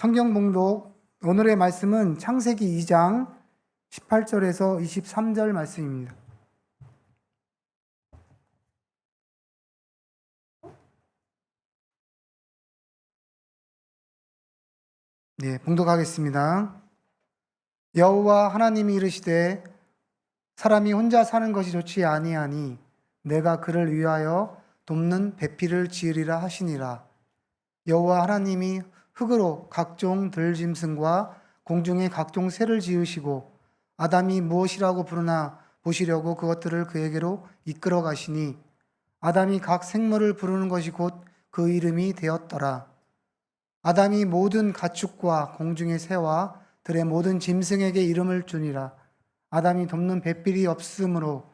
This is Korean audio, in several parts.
성경 봉독 오늘의 말씀은 창세기 2장 18절에서 23절 말씀입니다. 네, 봉독하겠습니다. 여호와 하나님이 이르시되 사람이 혼자 사는 것이 좋지 아니하니 내가 그를 위하여 돕는 배필을 지으리라 하시니라. 여호와 하나님이 흙으로 각종 들짐승과 공중의 각종 새를 지으시고 아담이 무엇이라고 부르나 보시려고 그것들을 그에게로 이끌어 가시니 아담이 각 생물을 부르는 것이 곧 그 이름이 되었더라. 아담이 모든 가축과 공중의 새와 들의 모든 짐승에게 이름을 주니라. 아담이 돕는 배필이 없으므로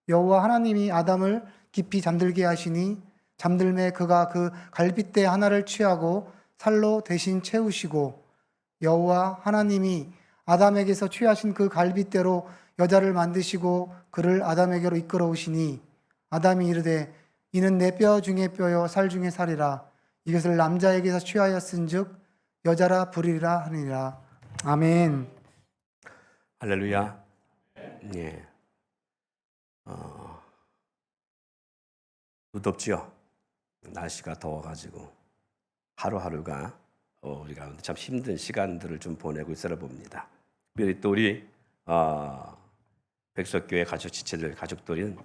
여호와 하나님이 아담을 깊이 잠들게 하시니 잠들매 그가 그 갈빗대 하나를 취하고 살로 대신 채우시고 여호와 하나님이 아담에게서 취하신 그 갈빗대로 여자를 만드시고 그를 아담에게로 이끌어 오시니 아담이 이르되 이는 내 뼈 중에 뼈요 살 중에 살이라. 이것을 남자에게서 취하였은즉 여자라 부르리라 하니라. 아멘. 할렐루야. 예. 덥지요. 날씨가 더워가지고 하루하루가 우리가 참 힘든 시간들을 좀 보내고 있어 봅니다. 특별히 또 우리 백석교회 가족 지체들 가족들은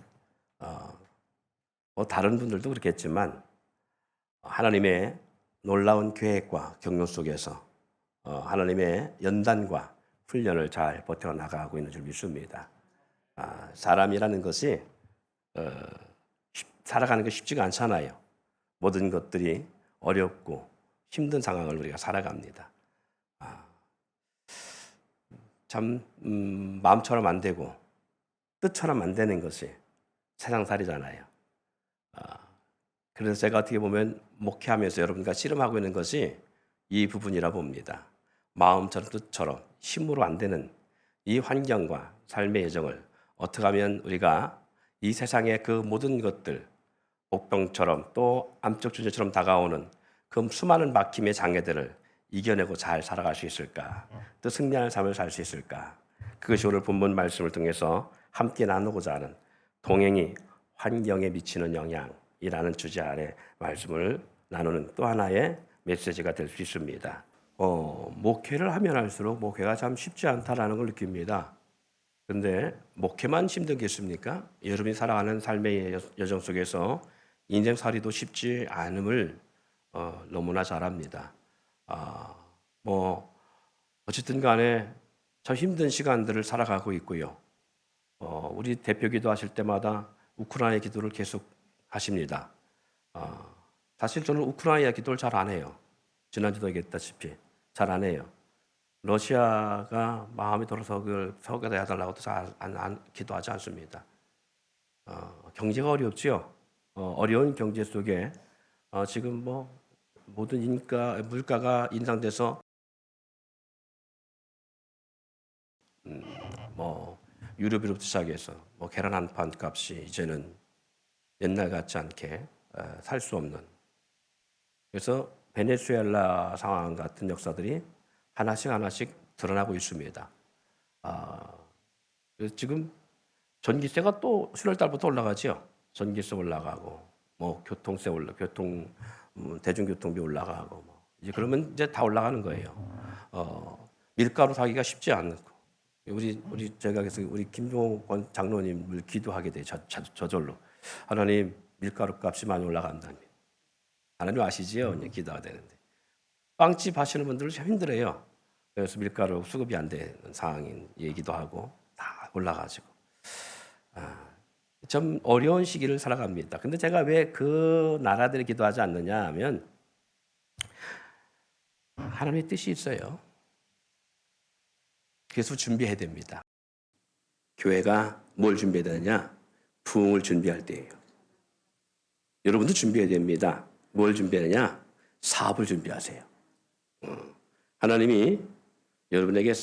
뭐 다른 분들도 그렇겠지만 하나님의 놀라운 계획과 경륜 속에서 하나님의 연단과 훈련을 잘 버텨나가고 있는 줄 믿습니다. 사람이라는 것이 살아가는 게 쉽지가 않잖아요. 모든 것들이 어렵고 힘든 상황을 우리가 살아갑니다. 참 마음처럼 안 되고 뜻처럼 안 되는 것이 세상살이잖아요. 그래서 제가 어떻게 보면 목회하면서 여러분과 씨름하고 있는 것이 이 부분이라 봅니다. 마음처럼 뜻처럼 힘으로 안 되는 이 환경과 삶의 여정을 어떻게 하면 우리가 이 세상의 그 모든 것들 복병처럼 또 암적 존재처럼 다가오는 그 수많은 막힘의 장애들을 이겨내고 잘 살아갈 수 있을까? 또 승리하는 삶을 살 수 있을까? 그것이 오늘 본문 말씀을 통해서 함께 나누고자 하는 동행이 환경에 미치는 영향이라는 주제 아래 말씀을 나누는 또 하나의 메시지가 될 수 있습니다. 목회를 하면 할수록 목회가 참 쉽지 않다라는 걸 느낍니다. 그런데 목회만 힘들겠습니까? 여러분이 살아가는 삶의 여정 속에서 인생살이도 쉽지 않음을 너무나 잘 압니다. 어쨌든 간에 참 힘든 시간들을 살아가고 있고요. 우리 대표 기도하실 때마다 우크라이나 기도를 계속 하십니다. 사실 저는 우크라이나 기도를 잘 안 해요. 지난주도 얘기했다시피 잘 안 해요. 러시아가 마음이 들어서 그걸 서게 해달라고도 잘 안 기도하지 않습니다. 경제가 어렵죠. 어려운 경제 속에 지금 모든 물가가 인상돼서 유럽으로부터 시작해서 계란 한 판 값이 이제는 옛날 같지 않게 살 수 없는, 그래서 베네수엘라 상황 같은 역사들이 하나씩 드러나고 있습니다. 지금 전기세가 또 7월 달부터 올라가죠. 전기세 올라가고 교통세 대중교통비 올라가고 이제 그러면 이제 다 올라가는 거예요. 밀가루 사기가 쉽지 않고 제가 그래서 우리 김종원 장로님을 기도하게 돼요. 저절로 하나님 밀가루 값이 많이 올라간다니. 하나님 아시지요? 기도가 되는데 빵집 하시는 분들은 참 힘들어요. 그래서 밀가루 수급이 안 되는 상황인 얘기도 하고 다 올라가지고 좀 어려운 시기를 살아갑니다. 근데 제가 왜 그 나라들을 기도하지 않느냐 하면 하나님의 뜻이 있어요. 그래서 준비해야 됩니다. 교회가 뭘 준비해야 되느냐? 부흥을 준비할 때예요. 여러분도 준비해야 됩니다. 뭘 준비하느냐? 사업을 준비하세요. 하나님이 여러분에게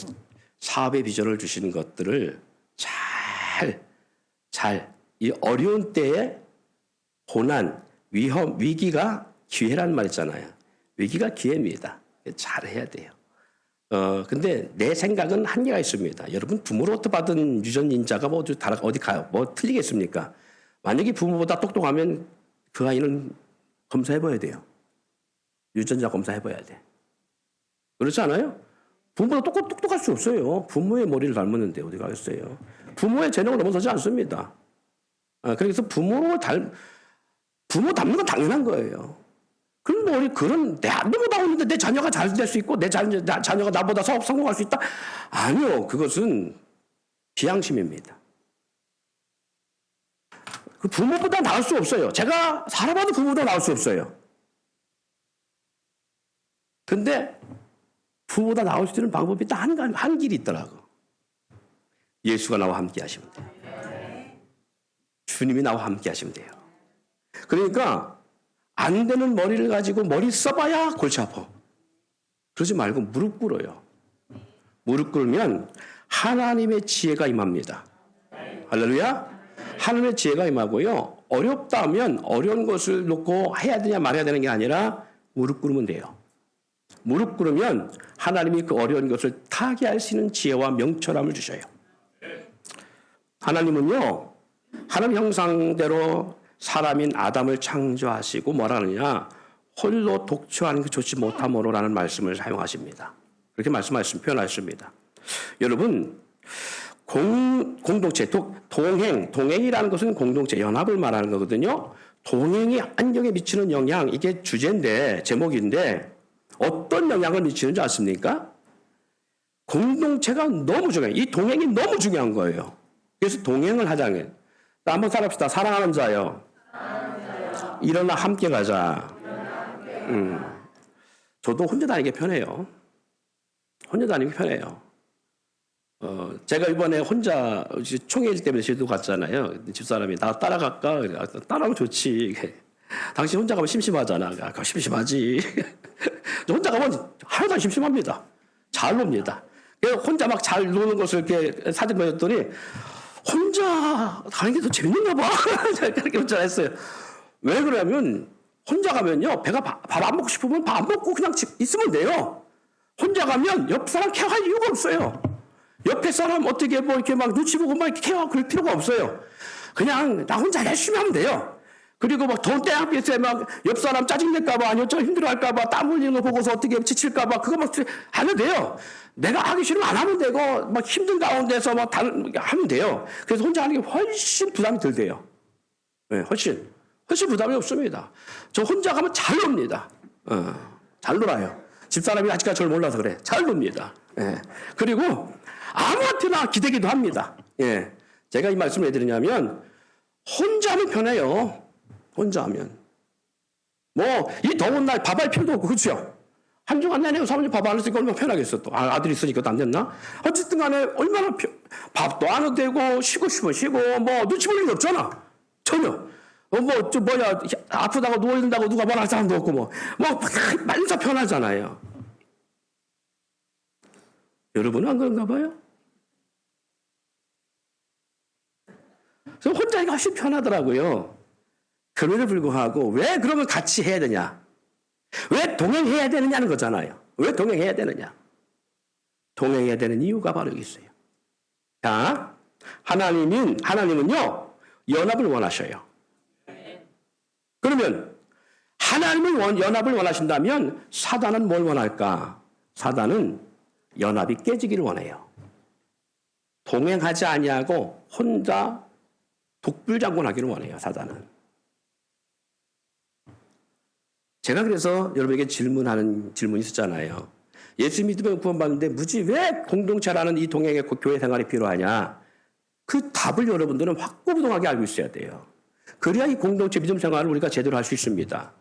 사업의 비전을 주시는 것들을 이 어려운 때에 고난, 위험, 위기가 기회란 말 있잖아요. 위기가 기회입니다. 잘해야 돼요. 근데 내 생각은 한계가 있습니다. 여러분 부모로부터 받은 유전인자가 뭐 어디 가요? 뭐 틀리겠습니까? 만약에 부모보다 똑똑하면 그 아이는 검사해봐야 돼요. 유전자 검사해봐야 돼. 그렇지 않아요? 부모보다 똑똑할 수 없어요. 부모의 머리를 닮았는데 어디 가겠어요? 부모의 재능을 넘어서지 않습니다. 그래서 부모 닮는 건 당연한 거예요. 그럼 뭐 우리 내가 너무 나오는데 내 자녀가 잘 될 수 있고 내 자녀가 나보다 성공할 수 있다? 아니요. 그것은 비양심입니다. 그 부모보다 나을 수 없어요. 제가 살아봐도 부모보다 나을 수 없어요. 근데 부모보다 나을 수 있는 방법이 딱 한 길이 있더라고. 예수가 나와 함께 하시면 돼요. 주님이 나와 함께 하시면 돼요. 그러니까 안 되는 머리를 가지고 머리 써봐야 골치 아파. 그러지 말고 무릎 꿇어요. 무릎 꿇으면 하나님의 지혜가 임합니다. 할렐루야. 하나님의 지혜가 임하고요. 어렵다면 어려운 것을 놓고 해야 되냐 말아야 되는 게 아니라 무릎 꿇으면 돼요. 무릎 꿇으면 하나님이 그 어려운 것을 타개할 수 있는 지혜와 명철함을 주셔요. 하나님은요. 하나님 형상대로 사람인 아담을 창조하시고 뭐라 하느냐. 홀로 독처하는 그 좋지 못함으로라는 말씀을 사용하십니다. 그렇게 표현하십니다. 여러분 공동체, 동행이라는 것은 공동체, 연합을 말하는 거거든요. 동행이 안경에 미치는 영향, 이게 주제인데, 제목인데, 어떤 영향을 미치는지 아십니까? 공동체가 너무 중요해요. 이 동행이 너무 중요한 거예요. 그래서 동행을 하자는. 한번 살합시다. 사랑하는 자요. 일어나 함께 가자. 저도 혼자 다니기 편해요. 제가 이번에 혼자 총회일 때문에 제주도 갔잖아요. 집사람이 나 따라갈까? 그래. 따라가면 좋지. 당신 혼자 가면 심심하잖아. 심심하지. 혼자 가면 하나도 안 심심합니다. 잘 놉니다. 혼자 막 잘 노는 것을 이렇게 사진 보냈더니 혼자 가는 게 더 재밌는가 봐. 그렇게 혼자 했어요. 왜 그러냐면 혼자 가면요. 배가 밥 안 먹고 싶으면 밥 안 먹고 그냥 있으면 돼요. 혼자 가면 옆 사람 케어할 이유가 없어요. 옆에 사람 어떻게 뭐 이렇게 막 눈치 보고 막 케어 그럴 필요가 없어요. 그냥 나 혼자 열심히 하면 돼요. 그리고 막 더운 때학교에서 막 옆 사람 짜증낼까봐 아니면 좀 힘들어할까봐 땀 흘리는 거 보고서 어떻게 지칠까봐 그거 막 하면 돼요. 내가 하기 싫으면 안 하면 되고 막 힘든 가운데서 막 하면 돼요. 그래서 혼자 하는 게 훨씬 부담이 덜 돼요. 네, 훨씬 부담이 없습니다. 저 혼자 가면 잘 놉니다. 잘 놀아요. 집사람이 아직까지 저를 몰라서 그래. 잘 놉니다. 예. 그리고 아무한테나 기대기도 합니다. 예. 제가 이 말씀을 왜 드리냐면 혼자 하면 편해요. 혼자 하면. 이 더운 날 밥 할 필요도 없고 그렇죠? 한 주간 내내 사모님 밥 안 했으니까 얼마나 편하겠어 또. 아들이 있으니까 또 안 됐나? 어쨌든 간에 얼마나 밥도 안 해도 되고 쉬고 싶으면 쉬고 눈치 볼 일 없잖아. 전혀. 아프다고 누워있는다고 누가 말할 사람도 없고 말려서 편하잖아요. 여러분은 안 그런가 봐요? 그래서 혼자 하기가 훨씬 편하더라고요. 그럼에도 불구하고 왜 그러면 같이 해야 되냐? 왜 동행해야 되느냐는 거잖아요. 왜 동행해야 되느냐? 동행해야 되는 이유가 바로 여기 있어요. 자, 하나님은요, 연합을 원하셔요. 그러면 하나님은 연합을 원하신다면 사단은 뭘 원할까? 사단은 연합이 깨지기를 원해요. 동행하지 아니하고 혼자 독불장군하기를 원해요. 사단은. 제가 그래서 여러분에게 질문하는 질문이 있었잖아요. 예수 믿으면 구원받는데 무지 왜 공동체라는 이 동행의 교회 생활이 필요하냐? 그 답을 여러분들은 확고부동하게 알고 있어야 돼요. 그래야 이 공동체 믿음 생활을 우리가 제대로 할 수 있습니다.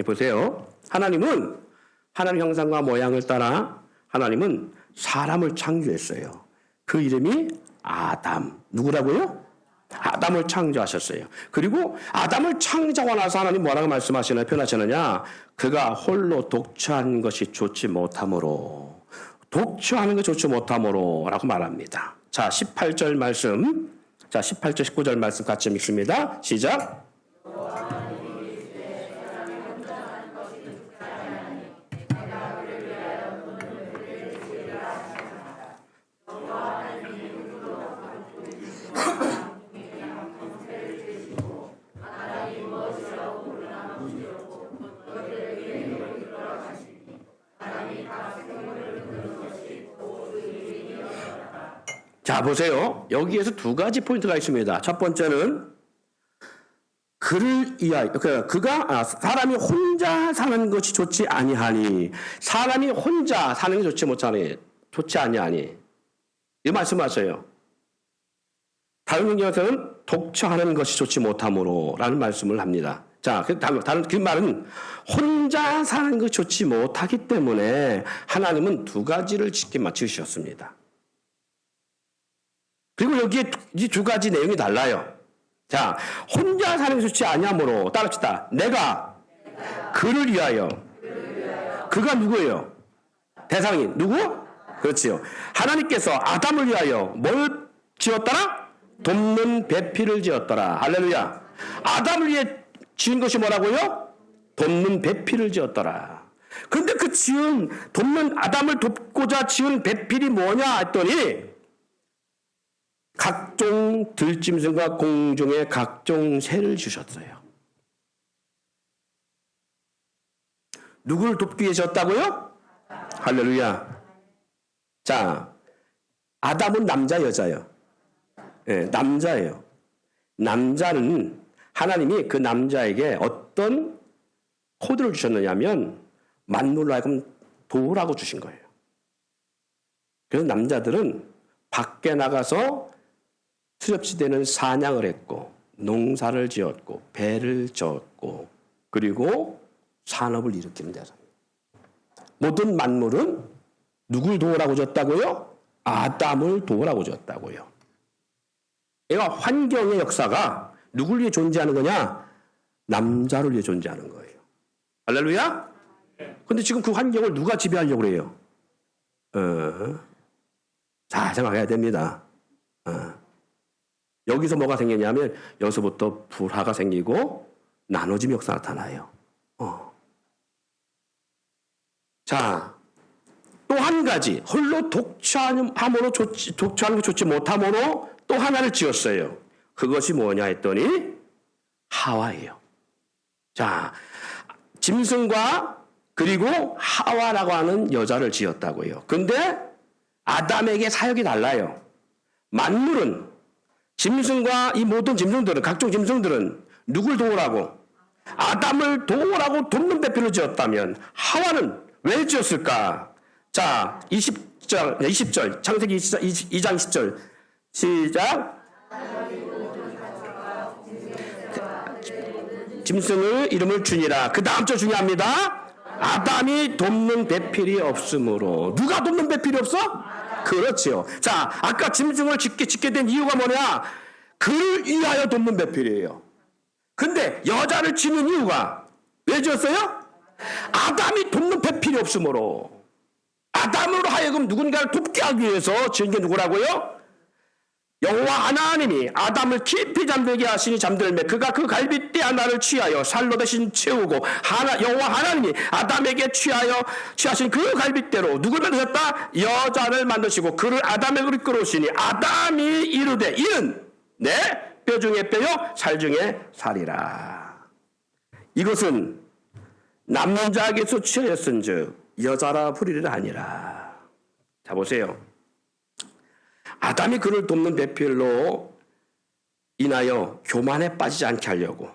보세요. 하나님은 하나님 형상과 모양을 따라 하나님은 사람을 창조했어요. 그 이름이 아담. 누구라고요? 아담을 창조하셨어요. 그리고 아담을 창조하고 나서 하나님 뭐라고 표현하시느냐? 그가 홀로 독처한 것이 좋지 못함으로. 독처하는 것이 좋지 못함으로 라고 말합니다. 자, 18절 말씀. 자, 18절, 19절 말씀 같이 읽습니다. 시작. 자, 보세요. 여기에서 두 가지 포인트가 있습니다. 첫 번째는 그를 위하여, 사람이 혼자 사는 것이 좋지 아니하니, 사람이 혼자 사는 게 좋지 아니하니, 이 말씀하세요. 다른 경우에서는 독처하는 것이 좋지 못하므로 라는 말씀을 합니다. 자, 그 말은 혼자 사는 것이 좋지 못하기 때문에 하나님은 두 가지를 짓게 맞추셨습니다. 그리고 여기에 이 두 가지 내용이 달라요. 자, 혼자 사는 것이 좋지 아니하므로, 따라합시다. 내가 그를 위하여. 그가 누구예요? 대상이 누구? 그렇지요. 하나님께서 아담을 위하여 뭘 지었더라? 돕는 배필을 지었더라. 할렐루야. 아담을 위해 지은 것이 뭐라고요? 돕는 배필을 지었더라. 그런데 그 돕는 아담을 돕고자 지은 배필이 뭐냐 했더니 각종 들짐승과 공중의 각종 새를 주셨어요. 누구를 돕기 위해 지었다고요? 할렐루야. 자, 아담은 남자 여자요? 네, 남자예요. 남자는 하나님이 그 남자에게 어떤 코드를 주셨느냐면 만물로 하여금 도우라고 주신 거예요. 그래서 남자들은 밖에 나가서 수렵지대는 사냥을 했고 농사를 지었고 배를 졌고 그리고 산업을 일으키는 대상입니다. 모든 만물은 누굴 도우라고 줬다고요? 아담을 도우라고 줬다고요. 그러니까 환경의 역사가 누굴 위해 존재하는 거냐? 남자를 위해 존재하는 거예요. 할렐루야? 근데 지금 그 환경을 누가 지배하려고 그래요? 자, 생각해야 됩니다. 여기서 뭐가 생기냐면 여기서부터 불화가 생기고 나눠짐 역사 나타나요. 자, 또 한 가지 홀로 독처하는 거 좋지 못함으로 또 하나를 지었어요. 그것이 뭐냐 했더니 하와예요. 자, 짐승과 그리고 하와라고 하는 여자를 지었다고요. 근데 아담에게 사역이 달라요. 만물은 짐승과 이 모든 짐승들은 각종 짐승들은 누굴 도우라고? 아담을 도우라고 돕는 배필을 지었다면 하와는 왜 지었을까? 자, 20절 창세기 2장 10절 시작. 짐승을 이름을 주니라. 그 다음 절 중요합니다. 아담이 돕는 배필이 없으므로. 누가 돕는 배필이 없어? 그렇지요. 자, 아까 짐승을 짓게 된 이유가 뭐냐? 그를 위하여 돕는 배필이에요. 근데 여자를 짓는 이유가 왜 지었어요? 아담이 돕는 배필이 없으므로. 아담으로 하여금 누군가를 돕게 하기 위해서 지은 게 누구라고요? 여호와 하나님이 아담을 깊이 잠들게 하시니 잠들매 그가 그 갈빗대 하나를 취하여 살로 대신 채우고 여호와 하나님이 아담에게 취하신 그 갈빗대로 누굴 만드셨다? 여자를 만드시고 그를 아담에게 끌어오시니 아담이 이르되 이는 내 뼈 중에 뼈요 살 중에 살이라. 이것은 남자에게서 취하였은즉 여자라 부리리라 아니라. 자, 보세요. 아담이 그를 돕는 배필로 인하여 교만에 빠지지 않게 하려고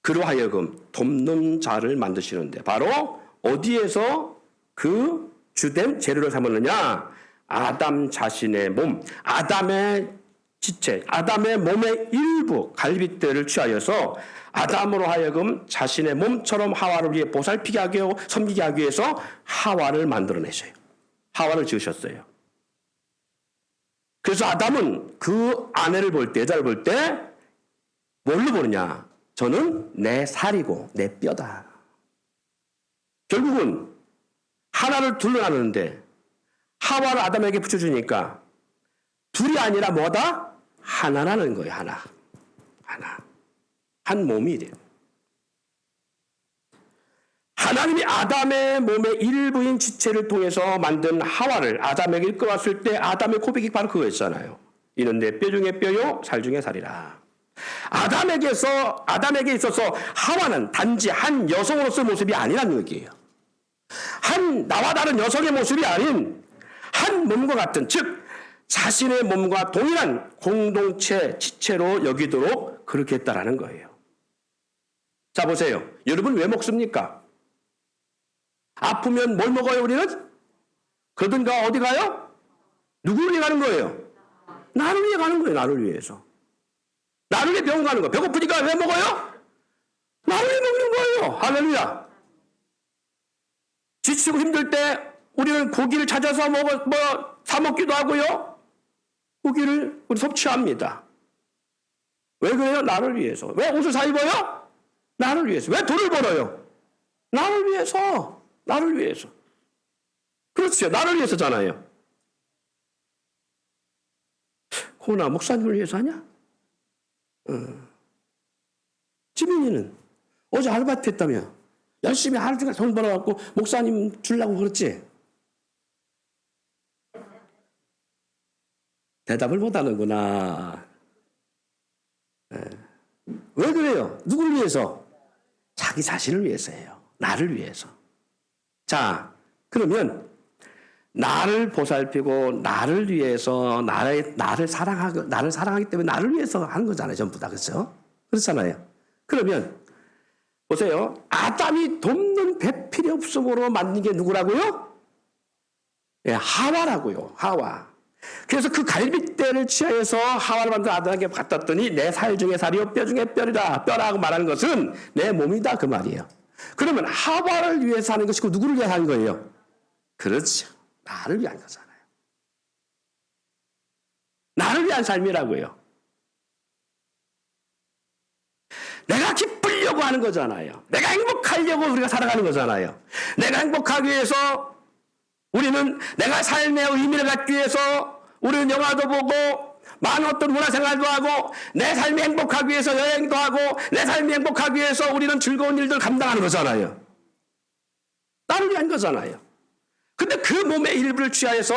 그로 하여금 돕는 자를 만드시는데 바로 어디에서 그 주된 재료를 삼았느냐? 아담 자신의 몸, 아담의 지체, 아담의 몸의 일부 갈빗대를 취하여서 아담으로 하여금 자신의 몸처럼 하와를 위해 보살피게 하기 위해 섬기게 하기 위해서 하와를 만들어내셔요. 하와를 지으셨어요. 그래서 아담은 그 아내를 볼 때, 여자를 볼 때 뭘로 보느냐? 저는 내 살이고 내 뼈다. 결국은 하나를 둘러 나누는데 하와를 아담에게 붙여주니까 둘이 아니라 뭐다? 하나라는 거예요. 하나. 한 몸이 돼요. 하나님이 아담의 몸의 일부인 지체를 통해서 만든 하와를 아담에게 이끌어왔을 때 아담의 고백이 바로 그거였잖아요. 이는 내 뼈 중에 뼈요 살 중에 살이라. 아담에게 있어서 하와는 단지 한 여성으로서의 모습이 아니라는 얘기예요. 한 나와 다른 여성의 모습이 아닌 한 몸과 같은, 즉 자신의 몸과 동일한 공동체 지체로 여기도록 그렇게 했다라는 거예요. 자, 보세요. 여러분 왜 먹습니까? 아프면 뭘 먹어요, 우리는? 그러든가 어디 가요? 누구를 위해 가는 거예요? 나를 위해 가는 거예요, 나를 위해서. 나를 위해 병원 가는 거예요. 배고프니까 왜 먹어요? 나를 위해 먹는 거예요. 할렐루야. 지치고 힘들 때 우리는 고기를 찾아서 사 먹기도 하고요. 고기를 우리 섭취합니다. 왜 그래요? 나를 위해서. 왜 옷을 사 입어요? 나를 위해서. 왜 돈을 벌어요? 나를 위해서. 나를 위해서. 그렇죠. 나를 위해서잖아요. 고나 목사님을 위해서 하냐? 지민이는 어제 알바트 했다며. 열심히 하루 종일 돈 벌어갖고 목사님 주려고 그랬지? 대답을 못하는구나. 왜 그래요? 누구를 위해서? 자기 자신을 위해서예요. 나를 위해서. 자, 그러면 나를 보살피고 나를 위해서 나를 사랑하기 때문에 나를 위해서 하는 거잖아요. 전부 다. 그렇죠? 그렇잖아요. 그러면 보세요. 아담이 돕는 배필이 없음으로 만든 게 누구라고요? 예, 하와라고요. 하와. 그래서 그 갈빗대를 취하여서 하와를 만든 아담에게 갖다 더니 내 살 중에 살이요 뼈 중에 뼈리다. 뼈라고 말하는 것은 내 몸이다 그 말이에요. 그러면 하와를 위해서 하는 것이고 누구를 위해서 하는 거예요? 그렇죠. 나를 위한 거잖아요. 나를 위한 삶이라고요. 내가 기쁘려고 하는 거잖아요. 내가 행복하려고 우리가 살아가는 거잖아요. 내가 행복하기 위해서 우리는 내가 삶의 의미를 갖기 위해서 우리는 영화도 보고 많은 어떤 문화생활도 하고 내 삶이 행복하기 위해서 여행도 하고 내 삶이 행복하기 위해서 우리는 즐거운 일들을 감당하는 거잖아요. 나를 위한 거잖아요. 근데 그 몸의 일부를 취하여서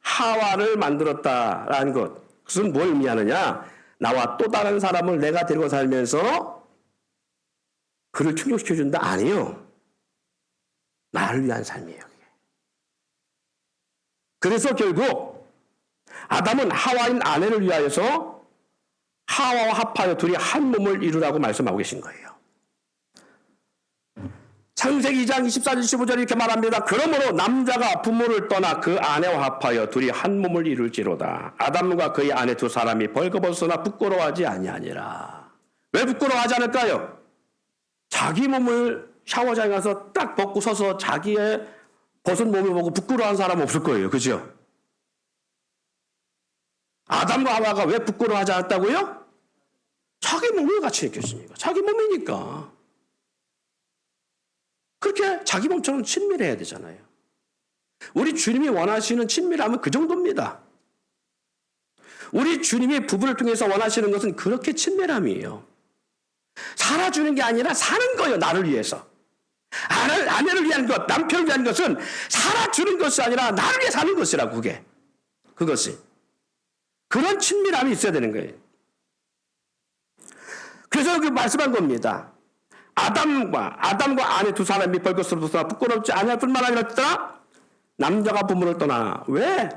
하와를 만들었다라는 것. 그것은 뭘 의미하느냐? 나와 또 다른 사람을 내가 데리고 살면서 그를 충족시켜준다? 아니요. 나를 위한 삶이에요. 그래서 결국 아담은 하와인 아내를 위하여서 하와와 합하여 둘이 한 몸을 이루라고 말씀하고 계신 거예요. 창세기 2장 24절 25절 이렇게 말합니다. 그러므로 남자가 부모를 떠나 그 아내와 합하여 둘이 한 몸을 이룰지로다. 아담과 그의 아내 두 사람이 벌거벗으나 부끄러워하지 아니하니라. 왜 부끄러워하지 않을까요? 자기 몸을 샤워장에 가서 딱 벗고 서서 자기의 벗은 몸을 보고 부끄러워한 사람 없을 거예요. 그죠? 아담과 하와가 왜 부끄러워하지 않았다고요? 자기 몸을 같이 느꼈으니까. 자기 몸이니까. 그렇게 자기 몸처럼 친밀해야 되잖아요. 우리 주님이 원하시는 친밀함은 그 정도입니다. 우리 주님이 부부를 통해서 원하시는 것은 그렇게 친밀함이에요. 살아주는 게 아니라 사는 거예요. 나를 위해서. 아내를 위한 것, 남편을 위한 것은 살아주는 것이 아니라 나를 위해 사는 것이라고 그것이. 그런 친밀함이 있어야 되는 거예요. 그래서 여기 말씀한 겁니다. 아담과 아내 두 사람이 벌거벗으나 부끄럽지 아니할 뿐만 아니라 남자가 부모를 떠나. 왜?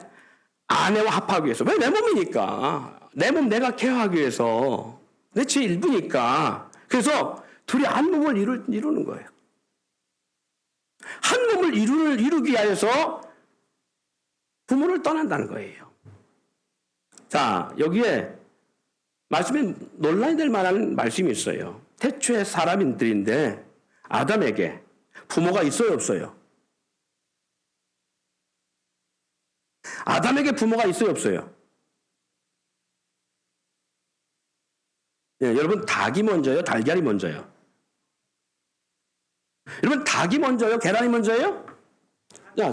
아내와 합하기 위해서. 왜? 내 몸이니까. 내 몸 내가 케어하기 위해서. 내 제 일부니까. 그래서 둘이 한 몸을 이루는 거예요. 한 몸을 이루기 위하여서 부모를 떠난다는 거예요. 자, 여기에 말씀에 논란이 될 만한 말씀이 있어요. 태초에 사람인들인데 아담에게 부모가 있어요, 없어요? 아담에게 부모가 있어요, 없어요? 네, 여러분 닭이 먼저요, 달걀이 먼저요? 여러분 닭이 먼저요, 계란이 먼저예요? 야,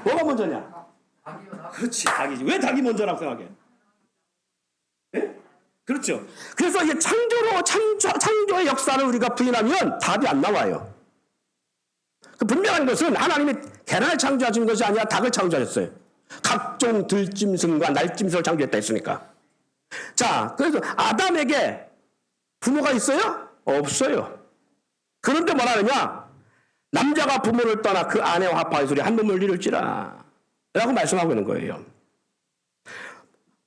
뭐가 먼저냐? 그렇지, 닭이지. 왜 닭이 먼저라고 생각해? 네? 그렇죠. 그래서 이게 창조의 역사를 우리가 부인하면 답이 안 나와요. 그 분명한 것은 하나님이 계란을 창조하신 것이 아니라 닭을 창조하셨어요. 각종 들짐승과 날짐승을 창조했다 했으니까. 자, 그래서 아담에게 부모가 있어요? 없어요. 그런데 뭐라 하느냐? 남자가 부모를 떠나 그 아내와 합하여 둘이 한 몸을 이룰지라 라고 말씀하고 있는 거예요.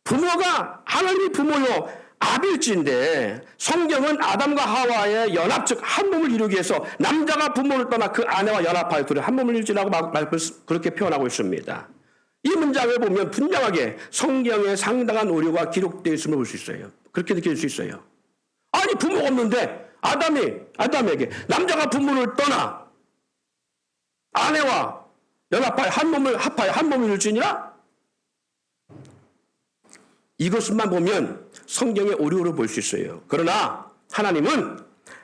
부모가 하나님의 부모요 아비일지인데 성경은 아담과 하와의 연합 즉 한 몸을 이루기 위해서 남자가 부모를 떠나 그 아내와 연합하여 둘이 한 몸을 이룰지라고 그렇게 표현하고 있습니다. 이 문장을 보면 분명하게 성경에 상당한 오류가 기록되어 있음을 볼 수 있어요. 그렇게 느낄 수 있어요. 아니 부모가 없는데 아담에게 남자가 부모를 떠나 아내와 연합하여 한 몸을 합하여 한 몸을 이룰지니라. 이것만 보면 성경의 오류로 볼 수 있어요. 그러나 하나님은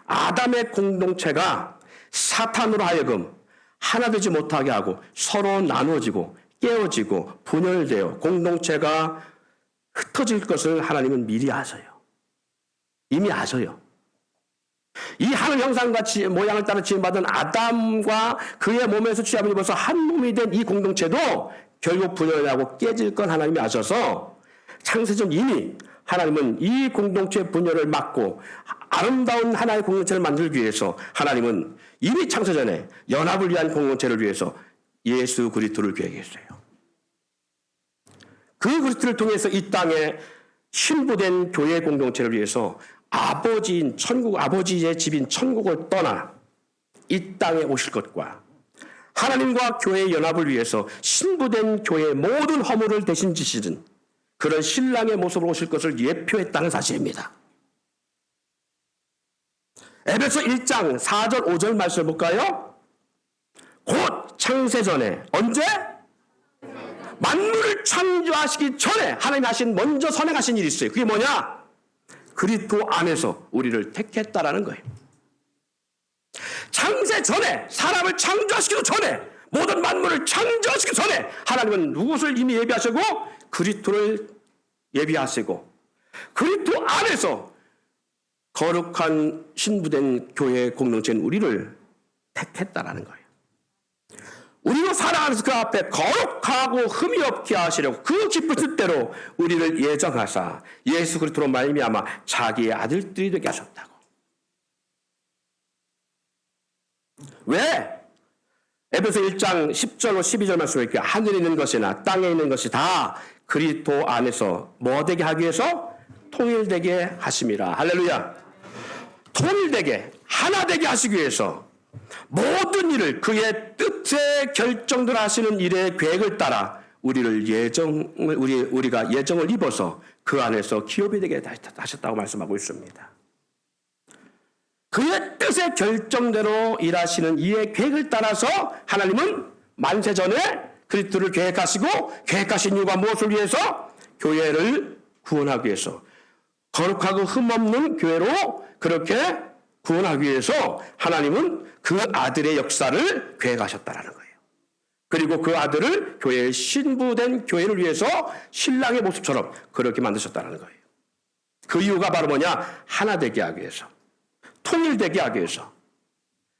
아담의 공동체가 사탄으로 하여금 하나 되지 못하게 하고 서로 나누어지고 깨어지고 분열되어 공동체가 흩어질 것을 하나님은 미리 아셔요. 이미 아셔요. 이 하늘 형상같이 모양을 따라 지음받은 아담과 그의 몸에서 취합을 입어서 한 몸이 된 이 공동체도 결국 분열하고 깨질 건 하나님이 아셔서 창세전 이미 하나님은 이 공동체 분열을 막고 아름다운 하나의 공동체를 만들기 위해서 하나님은 이미 창세전에 연합을 위한 공동체를 위해서 예수 그리스도를 계획했어요. 그 그리스도를 통해서 이 땅에 신부된 교회 공동체를 위해서 아버지인 천국, 아버지의 집인 천국을 떠나 이 땅에 오실 것과 하나님과 교회의 연합을 위해서 신부된 교회의 모든 허물을 대신 지시는 그런 신랑의 모습으로 오실 것을 예표했다는 사실입니다. 에베소 1장 4절 5절 말씀을 볼까요? 곧 창세전에 언제? 만물을 창조하시기 전에 하나님이 하신 먼저 선행하신 일이 있어요. 그게 뭐냐? 그리스도 안에서 우리를 택했다라는 거예요. 창세 전에 사람을 창조하시기도 전에 모든 만물을 창조하시기 전에 하나님은 누구를 이미 예비하시고 그리스도를 예비하시고 그리스도 안에서 거룩한 신부된 교회 공동체인 우리를 택했다라는 거예요. 우리로 살아가면서 그 앞에 거룩하고 흠이 없게 하시려고 그 기쁜 뜻대로 우리를 예정하사 예수 그리스도로 말미암아 자기의 아들들이 되게 하셨다고. 왜? 에베소 1장 10절로 12절 말씀에 이렇게 하늘에 있는 것이나 땅에 있는 것이 다 그리스도 안에서 뭐 되게 하기 위해서 통일되게 하심이라. 할렐루야. 통일되게 하나 되게 하시기 위해서 모든 일을 그의 뜻에 결정들 하시는 일의 계획을 따라 우리가 예정을 입어서 그 안에서 기업이 되게 하셨다고 말씀하고 있습니다. 그의 뜻의 결정대로 일하시는 이의 계획을 따라서 하나님은 만세전에 그리스도를 계획하시고 계획하신 이유가 무엇을 위해서? 교회를 구원하기 위해서 거룩하고 흠없는 교회로 그렇게 구원하기 위해서 하나님은 그 아들의 역사를 계획하셨다라는 거예요. 그리고 그 아들을 교회의 신부된 교회를 위해서 신랑의 모습처럼 그렇게 만드셨다는 거예요. 그 이유가 바로 뭐냐? 하나 되게 하기 위해서, 통일되게 하기 위해서.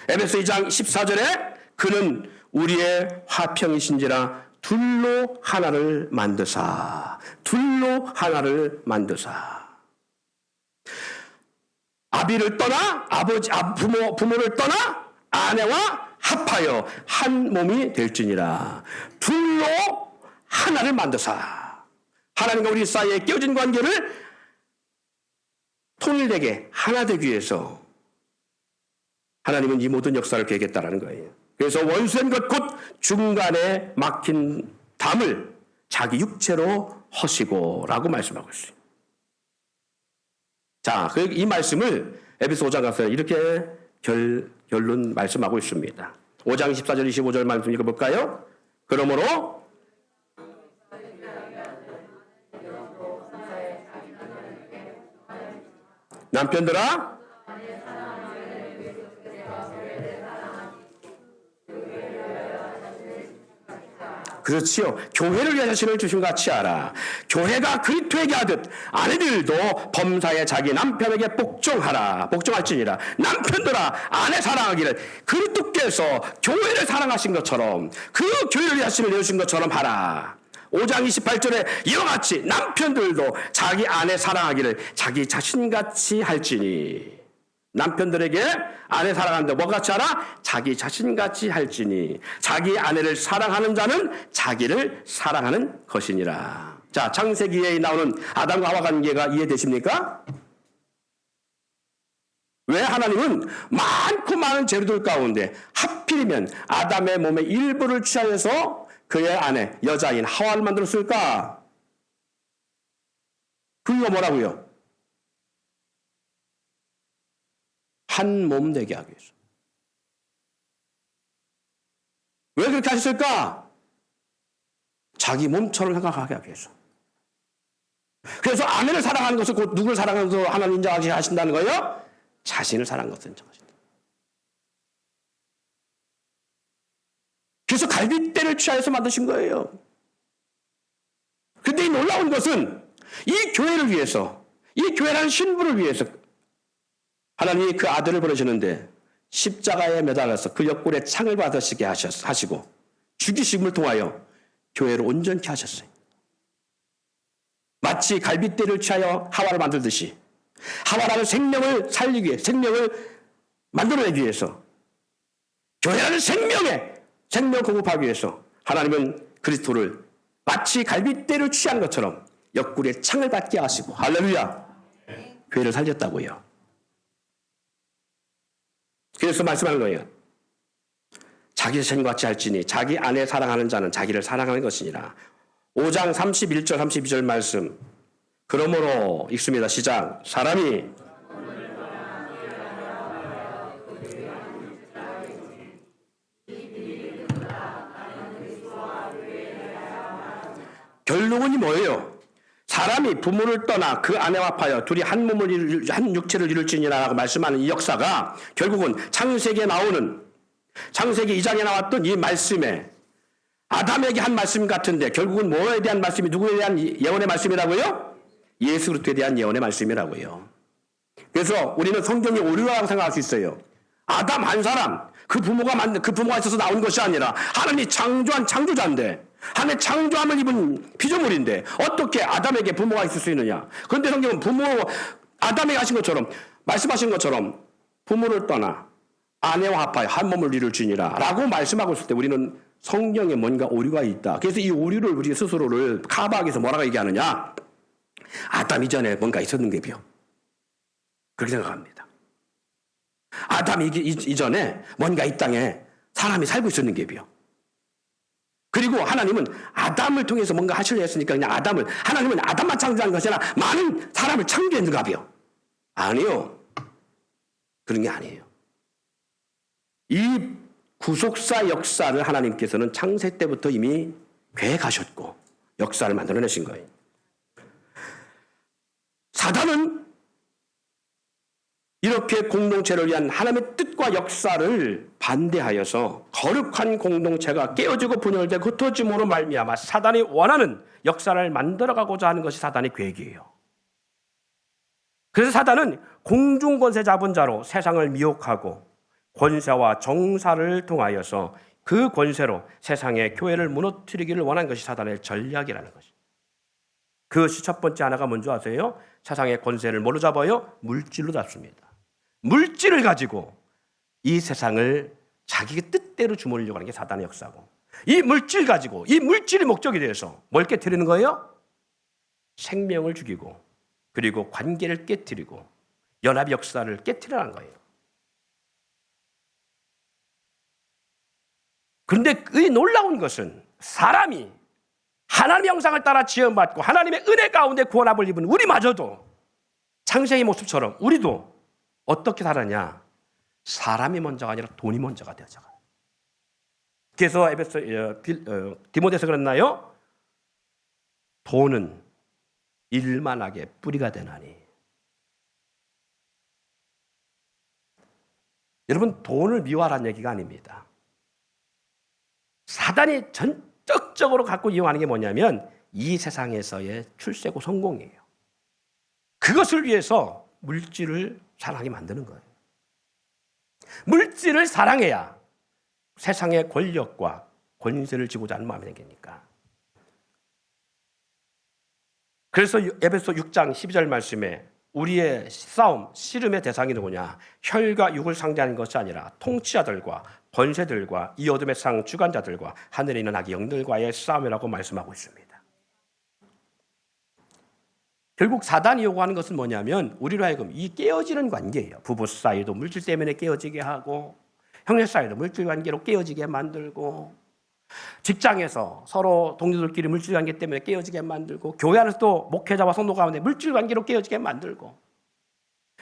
에베소 2장 14절에 그는 우리의 화평이신지라 둘로 하나를 만드사. 아비를 떠나 부모를 떠나 아내와 합하여 한 몸이 될지니라. 둘로 하나를 만드사. 하나님과 우리 사이에 깨어진 관계를 통일되게 하나 되기 위해서 하나님은 이 모든 역사를 계획했다라는 거예요. 그래서 원수된 것 곧 중간에 막힌 담을 자기 육체로 허시고라고 말씀하고 있어요. 자, 이 말씀을 에베소 5장 가서 이렇게 결론 말씀하고 있습니다. 5장 24절 25절 말씀 읽어볼까요? 그러므로 남편들아 그렇지요. 교회를 위해 자신을 주신 것 같이 알아. 교회가 그리스도에게 하듯 아내들도 범사에 자기 남편에게 복종할지니라. 남편들아 아내 사랑하기를 그리스도께서 교회를 사랑하신 것처럼 그 교회를 위해 자신을 내주신 것처럼 하라. 5장 28절에 이와 같이 남편들도 자기 아내 사랑하기를 자기 자신같이 할지니. 남편들에게 아내 사랑하는데 뭐같이 하라? 자기 자신같이 할지니 자기 아내를 사랑하는 자는 자기를 사랑하는 것이니라. 자, 창세기에 나오는 아담과 하와 관계가 이해되십니까? 왜 하나님은 많고 많은 재료들 가운데 하필이면 아담의 몸의 일부를 취하여서 그의 아내 여자인 하와를 만들었을까? 그 이유가 뭐라고요? 한 몸 되게 하기 위해서. 왜 그렇게 하셨을까? 자기 몸처럼 생각하게 하기 위해서. 그래서 아내를 사랑하는 것을 곧 누구를 사랑하는 것을 하나님 인정하게 하신다는 거예요? 자신을 사랑하는 것을 인정하신다. 그래서 갈빗대를 취하여서 만드신 거예요. 그런데 이 놀라운 것은 이 교회를 위해서, 이 교회라는 신부를 위해서 하나님이 그 아들을 보내셨는데 십자가에 매달아서 그 옆구리에 창을 받으시게 하시고 죽이심을 통하여 교회를 온전케 하셨어요. 마치 갈빗대를 취하여 하와를 만들듯이 하와라는 생명을 살리기 위해, 생명을 만들어내기 위해서, 교회라는 생명 공급하기 위해서 하나님은 그리스도를 마치 갈빗대를 취한 것처럼 옆구리에 창을 받게 하시고, 할렐루야, 교회를 살렸다고요. 그래서 말씀하는 거예요. 자기 자신같이 할지니 자기 아내 사랑하는 자는 자기를 사랑하는 것이니라. 5장 31절 32절 말씀. 그러므로 읽습니다. 시작. 사람이 결론이 뭐예요? 사람이 부모를 떠나 그 아내와 합하여 둘이 한 몸을 한 육체를 이룰지니라라고 말씀하는 이 역사가 결국은 창세기에 나오는, 창세기 2장에 나왔던 이 말씀에 아담에게 한 말씀 같은데 결국은 뭐에 대한 말씀이, 누구에 대한 예언의 말씀이라고요? 예수 그리스도에 대한 예언의 말씀이라고요. 그래서 우리는 성경이 오류라고 생각할 수 있어요. 아담 한 사람, 그 부모가 있어서 나온 것이 아니라 하나님이 창조한 창조자인데, 하나님의 창조함을 입은 피조물인데 어떻게 아담에게 부모가 있을 수 있느냐? 그런데 성경은 아담에게 하신 것처럼, 말씀하신 것처럼 부모를 떠나 아내와 합하여 한 몸을 이룰지니라 라고 말씀하고 있을 때 우리는 성경에 뭔가 오류가 있다. 그래서 이 오류를 우리 스스로를 커버하기 위해서 뭐라고 얘기하느냐? 아담 이전에 뭔가 있었는 게비요. 그렇게 생각합니다. 아담 이전에 뭔가 이 땅에 사람이 살고 있었는 게비요. 그리고 하나님은 아담을 통해서 뭔가 하시려 했으니까 그냥 하나님은 아담만 창조한 것이 아니라 많은 사람을 창조했는가비요. 아니요. 그런 게 아니에요. 이 구속사 역사를 하나님께서는 창세 때부터 이미 계획하셨고 역사를 만들어내신 거예요. 사단은 이렇게 공동체를 위한 하나님의 뜻과 역사를 반대하여서 거룩한 공동체가 깨어지고 분열되고 흩어짐으로 말미암아 사단이 원하는 역사를 만들어가고자 하는 것이 사단의 계획이에요. 그래서 사단은 공중권세 잡은 자로 세상을 미혹하고 권세와 정사를 통하여서 그 권세로 세상의 교회를 무너뜨리기를 원한 것이 사단의 전략이라는 것이죠. 그것이 첫 번째 하나가 뭔지 아세요? 세상의 권세를 뭘로 잡아요? 물질로 잡습니다. 물질을 가지고 이 세상을 자기의 뜻대로 주물리려고 하는 게 사단의 역사고, 이 물질 가지고, 이 물질이 목적이 되어서 뭘 깨트리는 거예요? 생명을 죽이고, 그리고 관계를 깨트리고 연합 역사를 깨트리라는 거예요. 그런데 이 놀라운 것은 사람이 하나님의 형상을 따라 지음받고 하나님의 은혜 가운데 구원함을 입은 우리마저도 창세기 모습처럼 우리도 어떻게 살았냐? 사람이 먼저가 아니라 돈이 먼저가 되어져가요. 그래서 디모데서 그랬나요? 돈은 일만하게 뿌리가 되나니. 여러분, 돈을 미워하라는 얘기가 아닙니다. 사단이 전적적으로 갖고 이용하는 게 뭐냐면 이 세상에서의 출세고 성공이에요. 그것을 위해서 물질을 사랑하게 만드는 거예요. 물질을 사랑해야 세상의 권력과 권세를 지고자 하는 마음이 생기니까. 그래서 에베소 6장 12절 말씀에 우리의 싸움, 씨름의 대상이 누구냐? 혈과 육을 상대하는 것이 아니라 통치자들과 권세들과 이 어둠의 상 주관자들과 하늘에 있는 악의 영들과의 싸움이라고 말씀하고 있습니다. 결국 사단이 요구하는 것은 뭐냐면 우리로 하여금 이 깨어지는 관계예요. 부부 사이도 물질 때문에 깨어지게 하고, 형제 사이도 물질 관계로 깨어지게 만들고, 직장에서 서로 동료들끼리 물질 관계 때문에 깨어지게 만들고, 교회 안에서도 목회자와 성도 가운데 물질 관계로 깨어지게 만들고,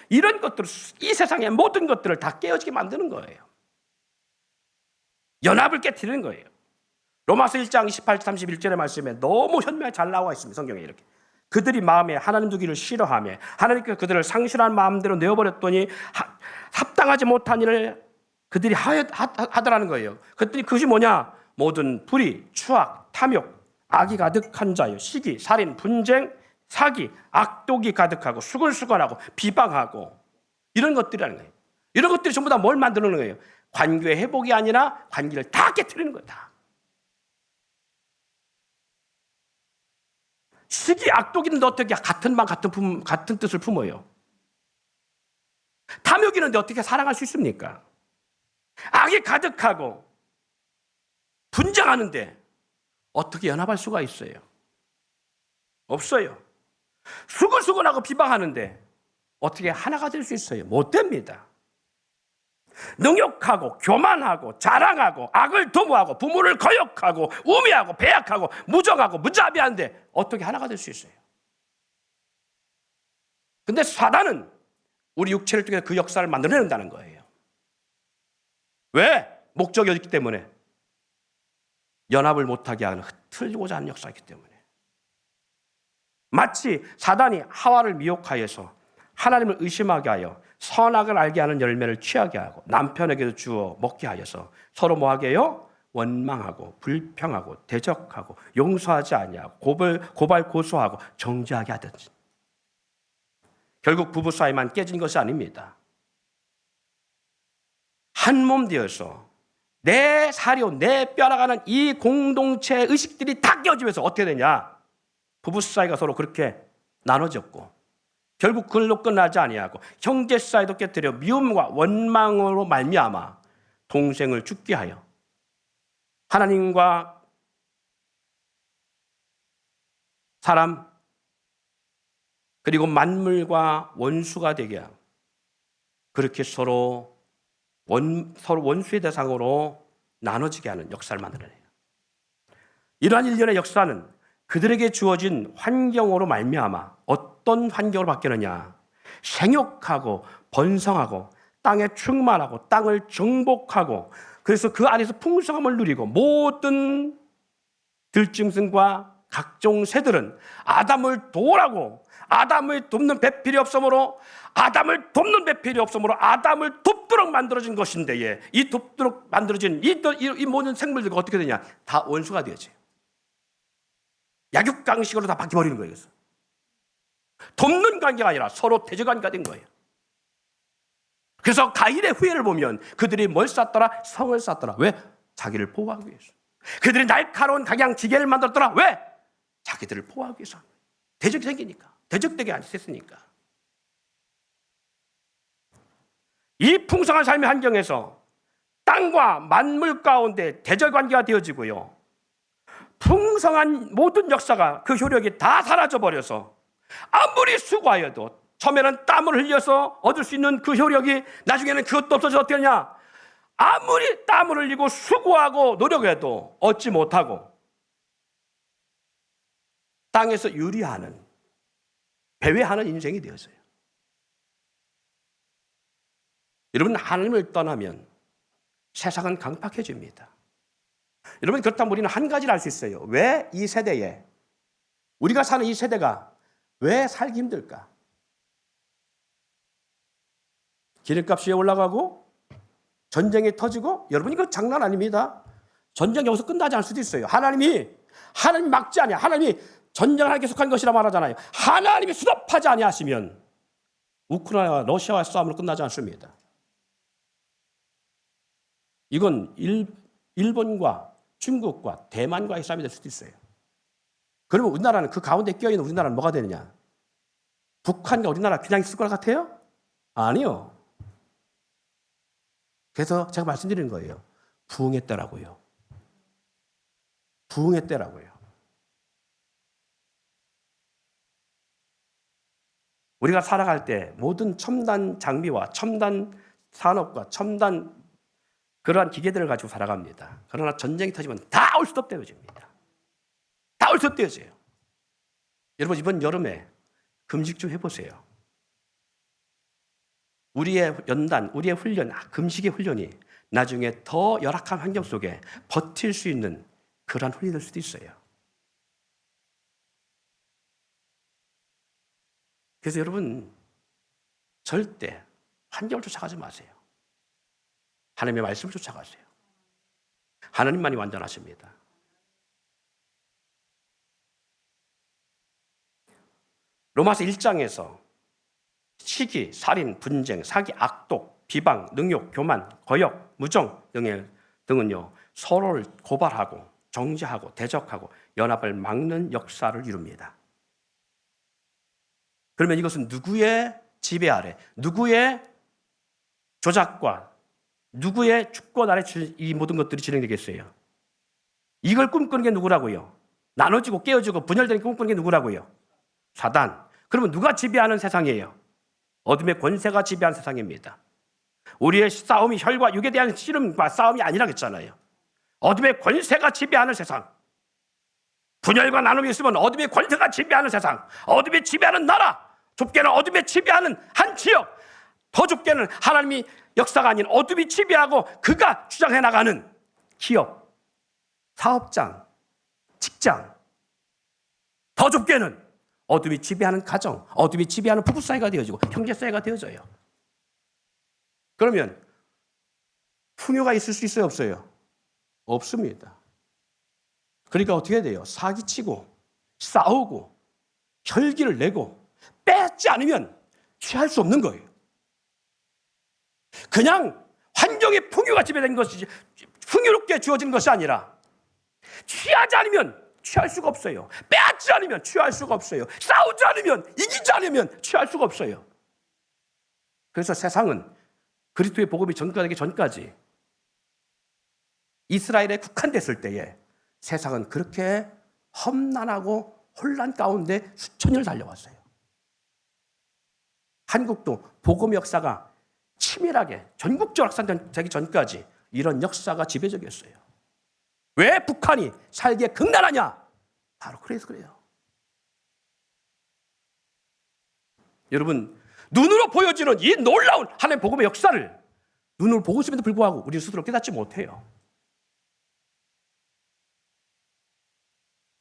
이런 것들, 이 세상의 모든 것들을 다 깨어지게 만드는 거예요. 연합을 깨트리는 거예요. 로마서 1장 28, 31절의 말씀에 너무 현명히 잘 나와 있습니다. 성경에 이렇게. 그들이 마음에 하나님 두기를 싫어하며 하나님께서 그들을 상실한 마음대로 내어버렸더니 합당하지 못한 일을 그들이 하더라는 거예요. 그랬더니 그것이 뭐냐? 모든 불의, 추악, 탐욕, 악이 가득한 자요. 시기, 살인, 분쟁, 사기, 악독이 가득하고 수근수근하고 비방하고 이런 것들이라는 거예요. 이런 것들이 전부 다 뭘 만드는 거예요? 관계의 회복이 아니라 관계를 다 깨트리는 거예요. 다. 시기, 악독이는데 어떻게 같은 방, 같은 뜻을 품어요? 탐욕이는데 어떻게 사랑할 수 있습니까? 악이 가득하고 분쟁하는데 어떻게 연합할 수가 있어요? 없어요. 수근수근하고 비방하는데 어떻게 하나가 될 수 있어요? 못 됩니다. 능욕하고 교만하고 자랑하고 악을 도모하고 부모를 거역하고 우매하고 배약하고 무정하고 무자비한데 어떻게 하나가 될 수 있어요? 근데 사단은 우리 육체를 통해 그 역사를 만들어낸다는 거예요. 왜? 목적이 있기 때문에. 연합을 못하게 하는, 흐트리고자 하는 역사이기 때문에. 마치 사단이 하와를 미혹하여서 하나님을 의심하게 하여 선악을 알게 하는 열매를 취하게 하고 남편에게도 주어 먹게 하여서 서로 뭐하게 해요? 원망하고 불평하고 대적하고 용서하지 아니하고 고발 고소하고 정죄하게 하든지. 결국 부부 사이만 깨진 것이 아닙니다. 한 몸 되어서 내 사료, 내 뼈라가는 이 공동체 의식들이 다 깨어지면서 어떻게 되냐? 부부 사이가 서로 그렇게 나눠졌고 결국 그걸로 끝나지 아니하고 형제 사이도 깨뜨려 미움과 원망으로 말미암아 동생을 죽게 하여 하나님과 사람 그리고 만물과 원수가 되게 하고 그렇게 서로 원수의 대상으로 나눠지게 하는 역사를 만들어내요. 이러한 일련의 역사는 그들에게 주어진 환경으로 말미암아 어떤 환경으로 바뀌느냐? 생육하고 번성하고 땅에 충만하고 땅을 정복하고 그래서 그 안에서 풍성함을 누리고 모든 들짐승과 각종 새들은 아담을 도우라고 아담을 돕는 배필이 없으므로 아담을 돕도록 만들어진 것인데 이 돕도록 만들어진 이 모든 생물들과 어떻게 되냐? 다 원수가 되어져요. 약육강식으로 다 바뀌어버리는 거예요. 그래서. 돕는 관계가 아니라 서로 대적 관계가 된 거예요. 그래서 가인의 후예를 보면 그들이 뭘 쌓더라? 성을 쌓더라. 왜? 자기를 보호하기 위해서. 그들이 날카로운 각양 지게를 만들었더라. 왜? 자기들을 보호하기 위해서. 대적이 생기니까. 대적되게 안 했으니까. 이 풍성한 삶의 환경에서 땅과 만물 가운데 대적 관계가 되어지고요. 풍성한 모든 역사가 그 효력이 다 사라져버려서 아무리 수고하여도 처음에는 땀을 흘려서 얻을 수 있는 그 효력이 나중에는 그것도 없어져 어떻게 하냐? 아무리 땀을 흘리고 수고하고 노력해도 얻지 못하고 땅에서 유리하는 배회하는 인생이 되었어요. 여러분 하나님을 떠나면 세상은 강팍해집니다. 여러분 그렇다면 우리는 한 가지를 알 수 있어요. 왜 이 세대에 우리가 사는 이 세대가 왜 살기 힘들까? 기름값이 올라가고 전쟁이 터지고 여러분 이거 장난 아닙니다. 전쟁이 여기서 끝나지 않을 수도 있어요. 하나님 막지 않아요. 하나님이 전쟁을 하게 속한 것이라 말하잖아요. 하나님이 수답하지 아니하시면 우크라이나와 러시아와의 싸움으로 끝나지 않습니다. 이건 일본과 중국과 대만과의 싸움이 될 수도 있어요. 그러면 우리나라는 그 가운데 껴있는 우리나라는 뭐가 되느냐? 북한과 우리나라 그냥 있을 것 같아요? 아니요. 그래서 제가 말씀드리는 거예요. 부흥의 때라고요. 부흥의 때라고요. 우리가 살아갈 때 모든 첨단 장비와 첨단 산업과 첨단 그러한 기계들을 가지고 살아갑니다. 그러나 전쟁이 터지면 다 얼수없대어집니다. 다 얼수없대어져요. 여러분 이번 여름에 금식 좀 해보세요. 우리의 연단, 우리의 훈련, 금식의 훈련이 나중에 더 열악한 환경 속에 버틸 수 있는 그러한 훈련이 될 수도 있어요. 그래서 여러분 절대 환경을 쫓아가지 마세요. 하나님의 말씀을 쫓아가세요. 하나님만이 완전하십니다. 로마서 1장에서 시기, 살인, 분쟁, 사기, 악독, 비방, 능욕, 교만, 거역, 무정 등은요 서로를 고발하고 정죄하고 대적하고 연합을 막는 역사를 이룹니다. 그러면 이것은 누구의 지배 아래, 누구의 조작과 누구의 주권 아래 이 모든 것들이 진행되겠어요? 이걸 꿈꾸는 게 누구라고요? 나눠지고 깨어지고 분열되는 꿈꾸는 게 누구라고요? 사단. 그러면 누가 지배하는 세상이에요? 어둠의 권세가 지배한 세상입니다. 우리의 싸움이 혈과 육에 대한 씨름과 싸움이 아니라고 했잖아요. 어둠의 권세가 지배하는 세상. 분열과 나눔이 있으면 어둠의 권세가 지배하는 세상. 어둠이 지배하는 나라. 좁게는 어둠이 지배하는 한 지역. 더 좁게는 하나님이 역사가 아닌 어둠이 지배하고 그가 주장해 나가는 기업, 사업장, 직장. 더 좁게는 어둠이 지배하는 가정, 어둠이 지배하는 부부 사이가 되어지고 형제 사이가 되어져요. 그러면 풍요가 있을 수 있어요, 없어요? 없습니다. 그러니까 어떻게 돼요? 사기치고 싸우고 혈기를 내고 뺏지 않으면 취할 수 없는 거예요. 그냥 환경의 풍요가 지배된 것이지 풍요롭게 주어진 것이 아니라 취하지 않으면 취할 수가 없어요. 빼앗지 않으면 취할 수가 없어요. 싸우지 않으면, 이기지 않으면 취할 수가 없어요. 그래서 세상은 그리스도의 복음이 전가되기 전까지 이스라엘에 국한됐을 때에 세상은 그렇게 험난하고 혼란 가운데 수천 년을 달려왔어요. 한국도 복음 역사가 치밀하게 전국적으로 확산되기 전까지 이런 역사가 지배적이었어요. 왜 북한이 살기에 극난하냐? 바로 그래서 그래요. 여러분, 눈으로 보여지는 이 놀라운 하나님의 복음의 역사를 눈으로 보고 있음에도 불구하고 우리 스스로 깨닫지 못해요.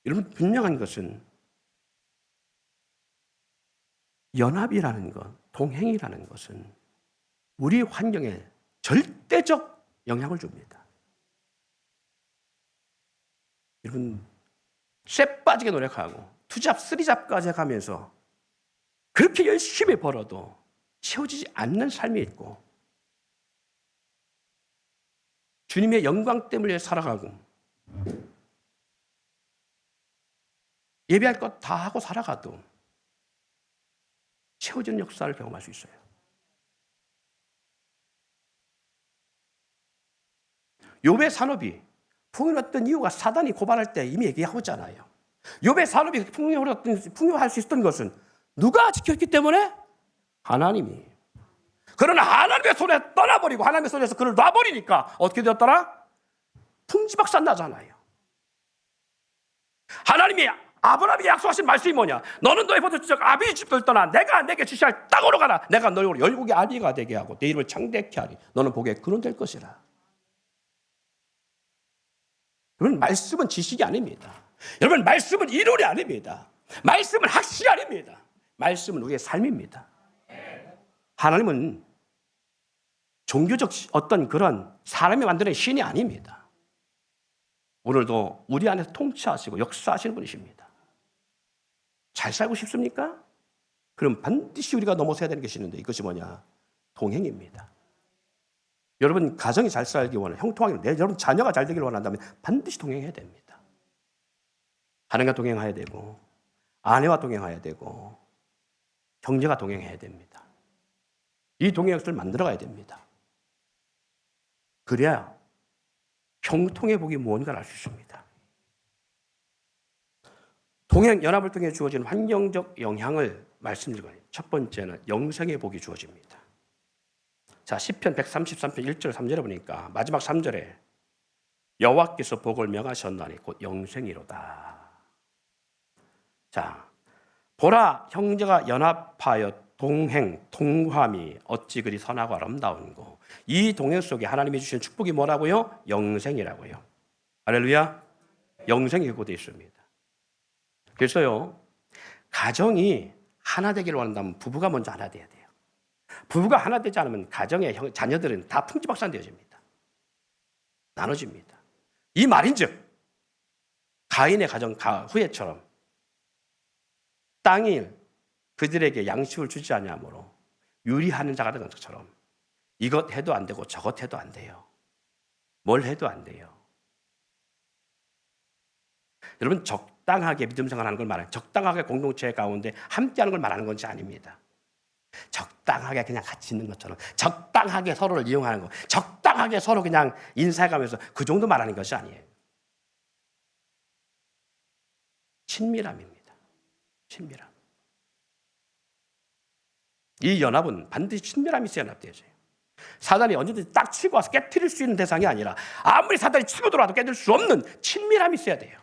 여러분, 분명한 것은 연합이라는 것, 동행이라는 것은 우리 환경에 절대적 영향을 줍니다. 여러분, 쇠 빠지게 노력하고 투잡, 쓰리잡까지 가면서 그렇게 열심히 벌어도 채워지지 않는 삶이 있고 주님의 영광 때문에 살아가고 예배할 것 다 하고 살아가도 채워지는 역사를 경험할 수 있어요. 욥의 산업이 풍요했던 이유가 사단이 고발할 때 이미 얘기하고 있잖아요. 욥의 산업이 풍요할 수 있었던 것은 누가 지켰기 때문에? 하나님이. 그러나 하나님의 손에 떠나버리고 하나님의 손에서 그를 놔버리니까 어떻게 되었더라? 풍지박산 나잖아요. 하나님이 아브라함에게 약속하신 말씀이 뭐냐? 너는 너의 보조적 아비의 집을 떠나 내가 내게 지시할 땅으로 가라. 내가 너를 열국의 아비가 되게 하고 내 이름을 창대케 하리. 너는 복의 근원 될 것이라. 여러분, 말씀은 지식이 아닙니다. 여러분, 말씀은 이론이 아닙니다. 말씀은 학식이 아닙니다. 말씀은 우리의 삶입니다. 하나님은 종교적 어떤 그런 사람이 만드는 신이 아닙니다. 오늘도 우리 안에서 통치하시고 역사하시는 분이십니다. 잘 살고 싶습니까? 그럼 반드시 우리가 넘어서야 되는 것이 있는데 이것이 뭐냐? 동행입니다. 여러분 가정이 잘 살기 원하는 형통하기 여러분 자녀가 잘 되기를 원한다면 반드시 동행해야 됩니다. 하나님과 동행해야 되고 아내와 동행해야 되고 형제가 동행해야 됩니다. 이 동행역을 만들어가야 됩니다. 그래야 형통의 복이 무언가를 알 수 있습니다. 동행 연합을 통해 주어지는 환경적 영향을 말씀드리거든요. 첫 번째는 영생의 복이 주어집니다. 자, 시편 133편 1절 3절에 보니까 마지막 3절에 여호와께서 복을 명하셨나니 곧 영생이로다. 자, 보라 형제가 연합하여 동행, 동함이 어찌 그리 선하고 아름다운고. 이 동행 속에 하나님이 주신 축복이 뭐라고요? 영생이라고요. 할렐루야. 영생이 그곳에 있습니다. 그래서요, 가정이 하나 되기를 원한다면 부부가 먼저 하나 돼야 돼요. 부부가 하나 되지 않으면 가정의 자녀들은 다 풍지박산되어집니다. 나눠집니다. 이 말인즉 가인의 가정 후예처럼 땅이 그들에게 양식을 주지 않으므로 유리하는 자가 된 것처럼 이것 해도 안 되고 저것 해도 안 돼요. 뭘 해도 안 돼요. 여러분, 적당하게 믿음 생활하는 걸 말하는, 적당하게 공동체 가운데 함께하는 걸 말하는 것이 아닙니다. 적당하게 그냥 같이 있는 것처럼, 적당하게 서로를 이용하는 거, 적당하게 서로 그냥 인사해가면서 그 정도 말하는 것이 아니에요. 친밀함입니다. 친밀함. 이 연합은 반드시 친밀함이 있어야 연합되어져요. 사단이 언제든지 딱 치고 와서 깨트릴 수 있는 대상이 아니라 아무리 사단이 치고 들어와도 깨트릴 수 없는 친밀함이 있어야 돼요.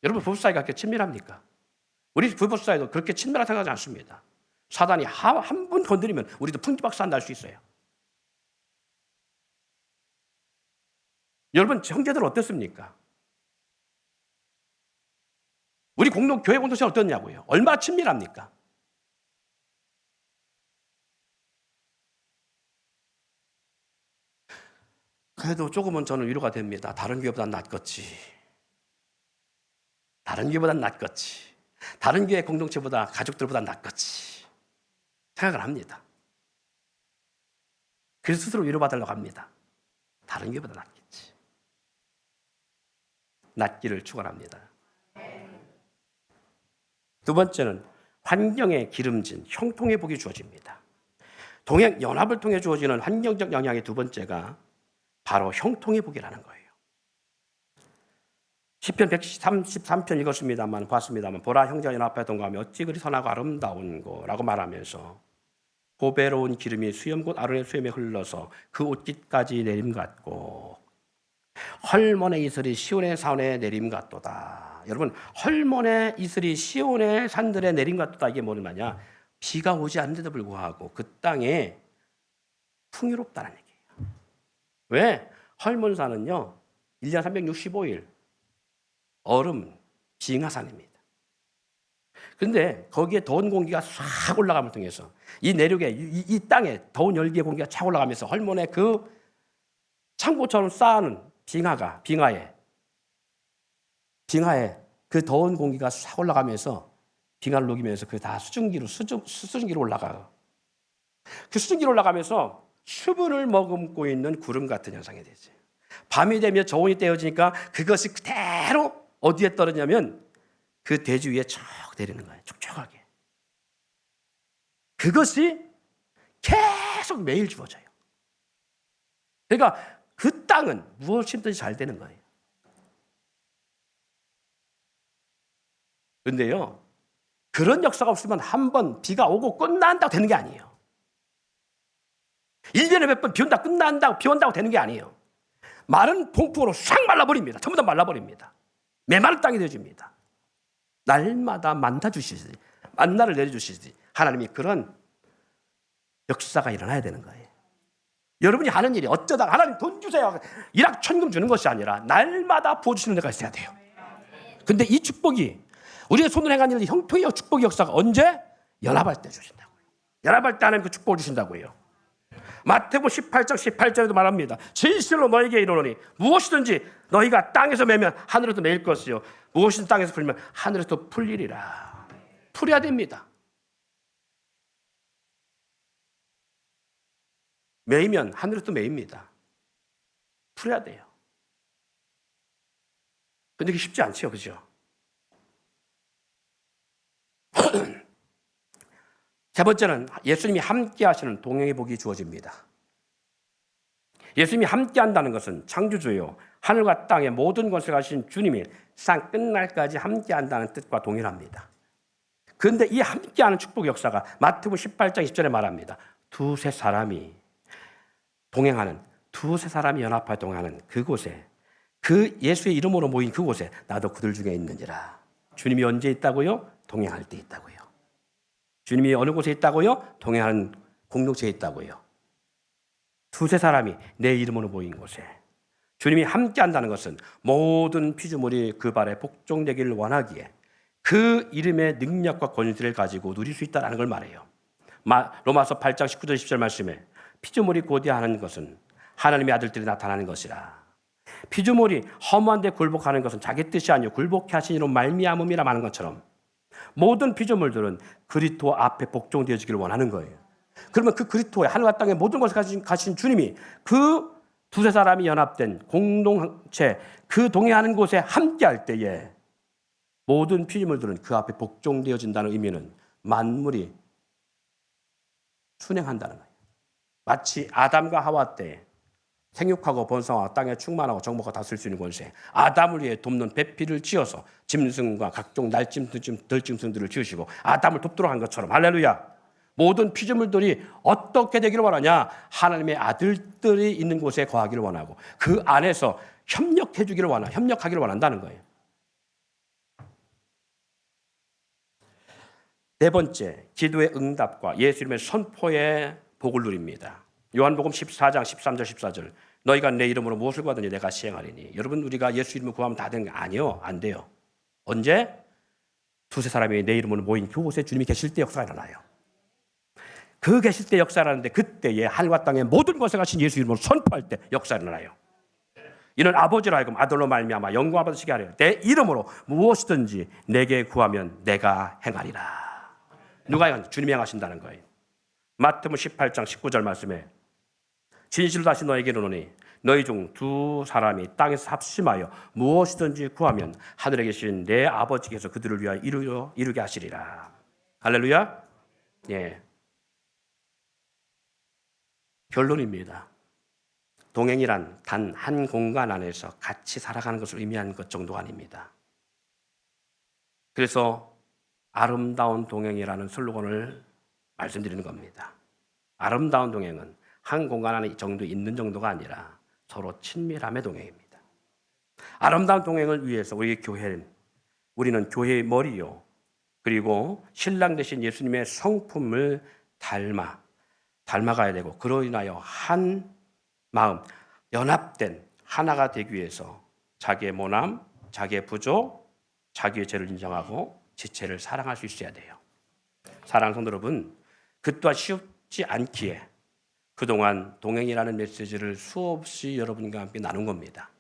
여러분, 부부 사이가 그렇게 친밀합니까? 우리 부부 사이도 그렇게 친밀하게 생각하지 않습니다. 사단이 한 번 건드리면 우리도 풍지박산 날 수 있어요. 여러분, 형제들은 어떻습니까? 우리 교회 공동체는 어떻냐고요? 얼마나 친밀합니까? 그래도 조금은 저는 위로가 됩니다. 다른 교회보단 낫겠지. 다른 교회보단 낫겠지. 다른 교회 공동체보다 가족들보다 낫겠지. 생각을 합니다. 그래서 스스로 위로받으려고 합니다. 다른 교회보다 낫겠지. 낫기를 축원합니다. 두 번째는 환경에 기름진 형통의 복이 주어집니다. 동행 연합을 통해 주어지는 환경적 영향의 두 번째가 바로 형통의 복이라는 거예요. 시편 133편 읽었습니다만 봤습니다만 보라 형제가 연합하여 동거하며 어찌 그리 선하고 아름다운고라고 말하면서 보배로운 기름이 수염 곧 아론의 수염에 흘러서 그 옷깃까지 내림 같고 헐몬의 이슬이 시온의 산에 내림 같도다. 여러분, 헐몬의 이슬이 시온의 산들에 내림 같도다. 이게 뭐는 말이냐? 비가 오지 않는데도 불구하고 그 땅에 풍요롭다는 얘기예요. 왜? 헐몬산은요 1년 365일 얼음 빙하산입니다. 그런데 거기에 더운 공기가 싹 올라감을 통해서 이 내륙에 이 땅에 더운 열기의 공기가 착 올라가면서 헐몬의 그 창고처럼 쌓아놓은 빙하에 그 더운 공기가 싹 올라가면서 빙하를 녹이면서 그 다 수증기로 올라가요. 그 수증기로 올라가면서 수분을 머금고 있는 구름 같은 현상이 되죠. 밤이 되면 저온이 떼어지니까 그것이 그대로 어디에 떨어지냐면 그 대지 위에 쭉 내리는 거예요. 촉촉하게. 그것이 계속 매일 주어져요. 그러니까 그 땅은 무엇 심든지 잘 되는 거예요. 그런데요, 그런 역사가 없으면 한 번 비가 오고 끝난다고 되는 게 아니에요. 1년에 몇 번 비 온다고 되는 게 아니에요. 마른 봉풍으로 싹 말라버립니다. 전부 다 말라버립니다. 메마른 땅이 되어집니다. 날마다 만나를 내려주시지 하나님이 그런 역사가 일어나야 되는 거예요. 여러분이 하는 일이 어쩌다가 하나님 돈 주세요 일확천금 주는 것이 아니라 날마다 부어주시는 데가 있어야 돼요. 근데 이 축복이 우리의 손으로 행한 일, 형통의 축복의 역사가 언제? 연합할 때 주신다고요. 연합할 때 하나님 그 축복을 주신다고요. 마태복음 18장 18절에도 말합니다. 진실로 너에게 이르노니 무엇이든지 너희가 땅에서 매면 하늘에서 매일 것이요 무엇이든 땅에서 풀면 하늘에서 풀리리라. 풀어야 됩니다. 매이면 하늘에서 매입니다. 풀어야 돼요. 근데 그게 쉽지 않죠, 그죠? 세 번째는 예수님이 함께 하시는 동행의 복이 주어집니다. 예수님이 함께 한다는 것은 창조주요 하늘과 땅의 모든 것을 가신 주님이 상 끝날까지 함께 한다는 뜻과 동일합니다. 그런데 이 함께하는 축복 역사가 마태복음 18장 20절에 말합니다. 두세 사람이 동행하는, 두세 사람이 연합하여 동행하는 그곳에, 그 예수의 이름으로 모인 그곳에 나도 그들 중에 있느니라. 주님이 언제 있다고요? 동행할 때 있다고요. 주님이 어느 곳에 있다고요? 동행하는 공동체에 있다고요. 두세 사람이 내 이름으로 모인 곳에. 주님이 함께 한다는 것은 모든 피조물이 그 발에 복종되기를 원하기에 그 이름의 능력과 권세를 가지고 누릴 수 있다는 걸 말해요. 로마서 8장 19절 20절 말씀에 피조물이 고대하는 것은 하나님의 아들들이 나타나는 것이라. 피조물이 허무한 데 굴복하는 것은 자기 뜻이 아니요 굴복해 하신 이로 말미암음이라 하는 것처럼 모든 피조물들은 그리스도 앞에 복종되어지기를 원하는 거예요. 그러면 그 그리스도의 하늘과 땅의 모든 것을 가진 주님이 그 두세 사람이 연합된 공동체, 그 동행하는 곳에 함께할 때에 모든 피조물들은 그 앞에 복종되어진다는 의미는 만물이 순행한다는 거예요. 마치 아담과 하와 때 생육하고 번성하고 땅에 충만하고 정복하고 다스릴 수 있는 권세, 아담을 위해 돕는 배필을 지어서 짐승과 각종 날짐승, 덜짐승들을 지으시고 아담을 돕도록 한 것처럼, 할렐루야, 모든 피조물들이 어떻게 되기를 원하냐? 하나님의 아들들이 있는 곳에 거하기를 원하고 그 안에서 협력하기를 원한다는 거예요. 네 번째, 기도의 응답과 예수 이름의 선포의 복을 누립니다. 요한복음 14장 13절 14절, 너희가 내 이름으로 무엇을 구하든지 내가 시행하리니. 여러분, 우리가 예수 이름을 구하면 다 되는 거 아니요, 안 돼요. 언제? 두세 사람이 내 이름으로 모인 그곳에 주님이 계실 때 역사가 일어나요. 그 계실 때 역사라는데 그때에 하늘과 땅의 모든 것을 가신 예수 이름으로 선포할 때 역사가 일어나요. 이는 아버지로 하여금 아들로 말미암아 영광 받으시게 하려 내 이름으로 무엇이든지 내게 구하면 내가 행하리라. 누가 행하는지? 주님이 행하신다는 거예요. 마태복음 18장 19절 말씀에 진실로 다시 너에게 이르노니 너희 중 두 사람이 땅에서 합심하여 무엇이든지 구하면 하늘에 계신 내 아버지께서 그들을 위하여 이루게 하시리라. 할렐루야. 예. 결론입니다. 동행이란 단 한 공간 안에서 같이 살아가는 것을 의미하는 것 정도가 아닙니다. 그래서 아름다운 동행이라는 슬로건을 말씀드리는 겁니다. 아름다운 동행은 한 공간 안에 정도 있는 정도가 아니라 서로 친밀함의 동행입니다. 아름다운 동행을 위해서 우리는 교회의 머리요, 그리고 신랑 되신 예수님의 성품을 닮아가야 되고, 그로 인하여 한 마음, 연합된 하나가 되기 위해서 자기의 모남, 자기의 부족, 자기의 죄를 인정하고 지체를 사랑할 수 있어야 돼요. 사랑하는 성도 여러분, 그 또한 쉽지 않기에 그동안 동행이라는 메시지를 수없이 여러분과 함께 나눈 겁니다.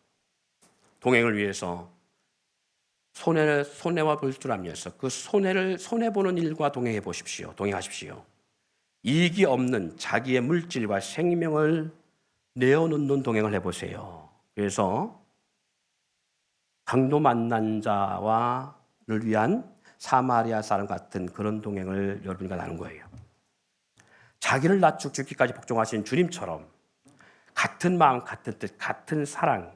동행을 위해서 손해와 볼줄하면서 그 손해보는 일과 동행해 보십시오. 동행하십시오. 이익이 없는 자기의 물질과 생명을 내어놓는 동행을 해보세요. 그래서 강도 만난 자와를 위한 사마리아 사람 같은 그런 동행을 여러분과 나눈 거예요. 자기를 낮추고 죽기까지 복종하신 주님처럼 같은 마음, 같은 뜻, 같은 사랑이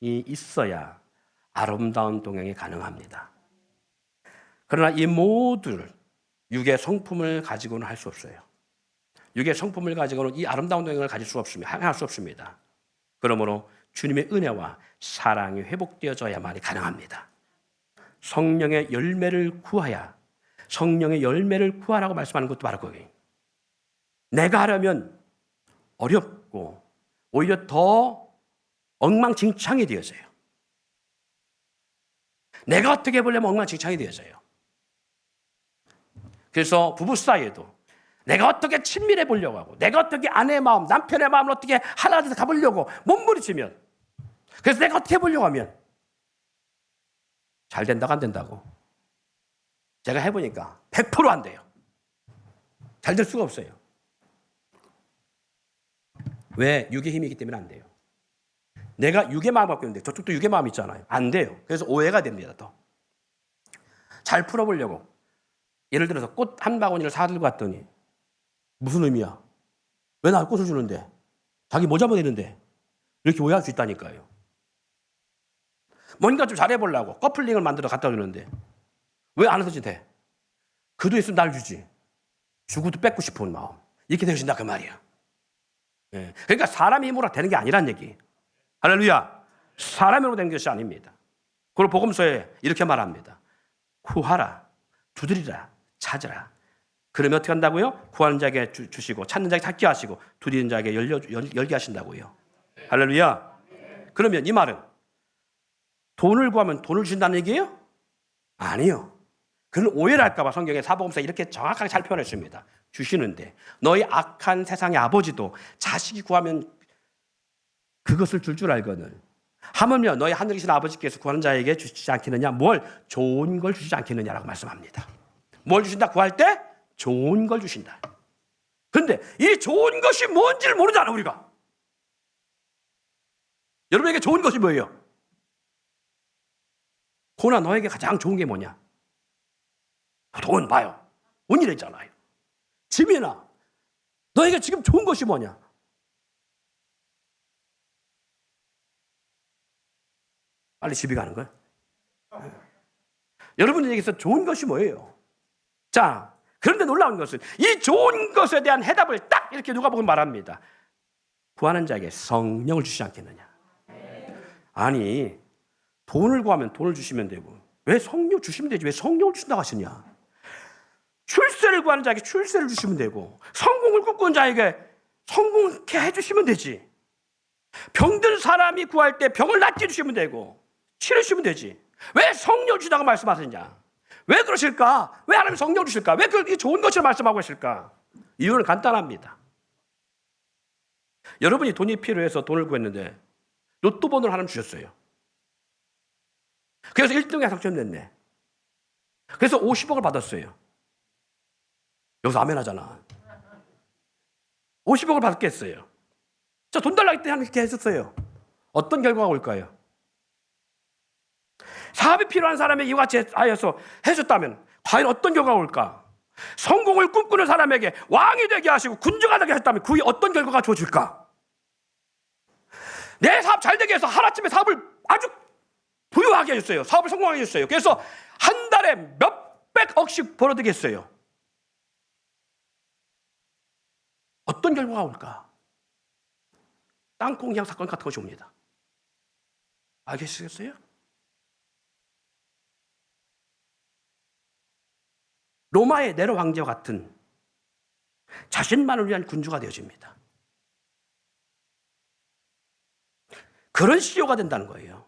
있어야 아름다운 동행이 가능합니다. 그러나 이 모든 육의 성품을 가지고는 할 수 없어요. 육의 성품을 가지고는 이 아름다운 동행을 가질 수 없습니다. 행할 수 없습니다. 그러므로 주님의 은혜와 사랑이 회복되어져야만이 가능합니다. 성령의 열매를 구하야, 성령의 열매를 구하라고 말씀하는 것도 바로 그거예요. 내가 하려면 어렵고 오히려 더 엉망진창이 되어져요. 내가 어떻게 해보려면 엉망진창이 되어져요. 그래서 부부 사이에도 내가 어떻게 친밀해 보려고 하고, 내가 어떻게 아내의 마음, 남편의 마음을 어떻게 하나 돼서 가보려고 몸부림치면, 그래서 내가 어떻게 해보려고 하면 잘 된다고 안 된다고? 제가 해보니까 100% 안 돼요. 잘 될 수가 없어요. 왜? 육의 힘이 있기 때문에 안 돼요. 내가 육의 마음 갖고 있는데 저쪽도 육의 마음이 있잖아요. 안 돼요. 그래서 오해가 됩니다. 더 잘 풀어보려고 예를 들어서 꽃 한 바구니를 사들고 왔더니 무슨 의미야? 왜 나한테 꽃을 주는데? 자기 뭐 잘못했는데? 이렇게 오해할 수 있다니까요. 뭔가 좀 잘해보려고 커플링을 만들어 갖다 주는데 왜 안 하든지 돼? 그도 있으면 날 주지. 주고도 뺏고 싶은 마음. 이렇게 되신다 그 말이야. 예. 그러니까 사람의 힘으로 되는 게 아니란 얘기. 할렐루야. 사람의 힘으로 되는 것이 아닙니다. 그리고 복음서에 이렇게 말합니다. 구하라, 두드리라, 찾으라. 그러면 어떻게 한다고요? 구하는 자에게 주시고 찾는 자에게 찾게 하시고 두드리는 자에게 열게 하신다고요. 할렐루야. 그러면 이 말은 돈을 구하면 돈을 주신다는 얘기예요? 아니요. 그런 오해를 할까 봐 성경에 사복음서 이렇게 정확하게 잘 표현했습니다. 주시는데 너희 악한 세상의 아버지도 자식이 구하면 그것을 줄 알거늘 하물며 너희 하늘에 계신 아버지께서 구하는 자에게 주시지 않겠느냐? 뭘? 좋은 걸 주시지 않겠느냐라고 말씀합니다. 뭘 주신다? 구할 때 좋은 걸 주신다. 그런데 이 좋은 것이 뭔지를 모르잖아 우리가. 여러분에게 좋은 것이 뭐예요? 고나 너에게 가장 좋은 게 뭐냐? 돈 봐요. 돈이랬잖아요. 집이나 너에게 지금 좋은 것이 뭐냐? 빨리 집에 가는 거야. 여러분에게서 좋은 것이 뭐예요? 자, 그런데 놀라운 것은 이 좋은 것에 대한 해답을 딱 이렇게 누가복음 말합니다. 구하는 자에게 성령을 주시지 않겠느냐? 아니, 돈을 구하면 돈을 주시면 되고 왜 성령 주시면 되지? 왜 성령을 주신다고 하시냐? 출세를 구하는 자에게 출세를 주시면 되고 성공을 꿈꾸는 자에게 성공케 해주시면 되지. 병든 사람이 구할 때 병을 낫게 해주시면 되고 치료시면 되지. 왜 성령 주시다고 말씀하시냐? 왜 그러실까? 왜 하나님 성령 주실까? 왜 그렇게 좋은 것을 말씀하고 있을까? 이유는 간단합니다. 여러분이 돈이 필요해서 돈을 구했는데 로또 번호를 하나님 주셨어요. 그래서 1등에 당첨됐네. 그래서 50억을 받았어요. 여기서 아멘 하잖아. 50억을 받겠어요. 저 돈 달라고 때 이렇게 했었어요. 어떤 결과가 올까요? 사업이 필요한 사람에게 이와 같이 하여서 해줬다면 과연 어떤 결과가 올까? 성공을 꿈꾸는 사람에게 왕이 되게 하시고 군주가 되게 하셨다면 그게 어떤 결과가 주어질까? 내 사업 잘 되게 해서 하나쯤에 사업을 아주 부유하게 해줬어요. 사업을 성공하게 해줬어요. 그래서 한 달에 몇백억씩 벌어들겠어요. 어떤 결과가 올까? 땅콩이양 사건 같은 것이 옵니다. 알겠어요? 로마의 네로 황제와 같은 자신만을 위한 군주가 되어집니다. 그런 CEO가 된다는 거예요.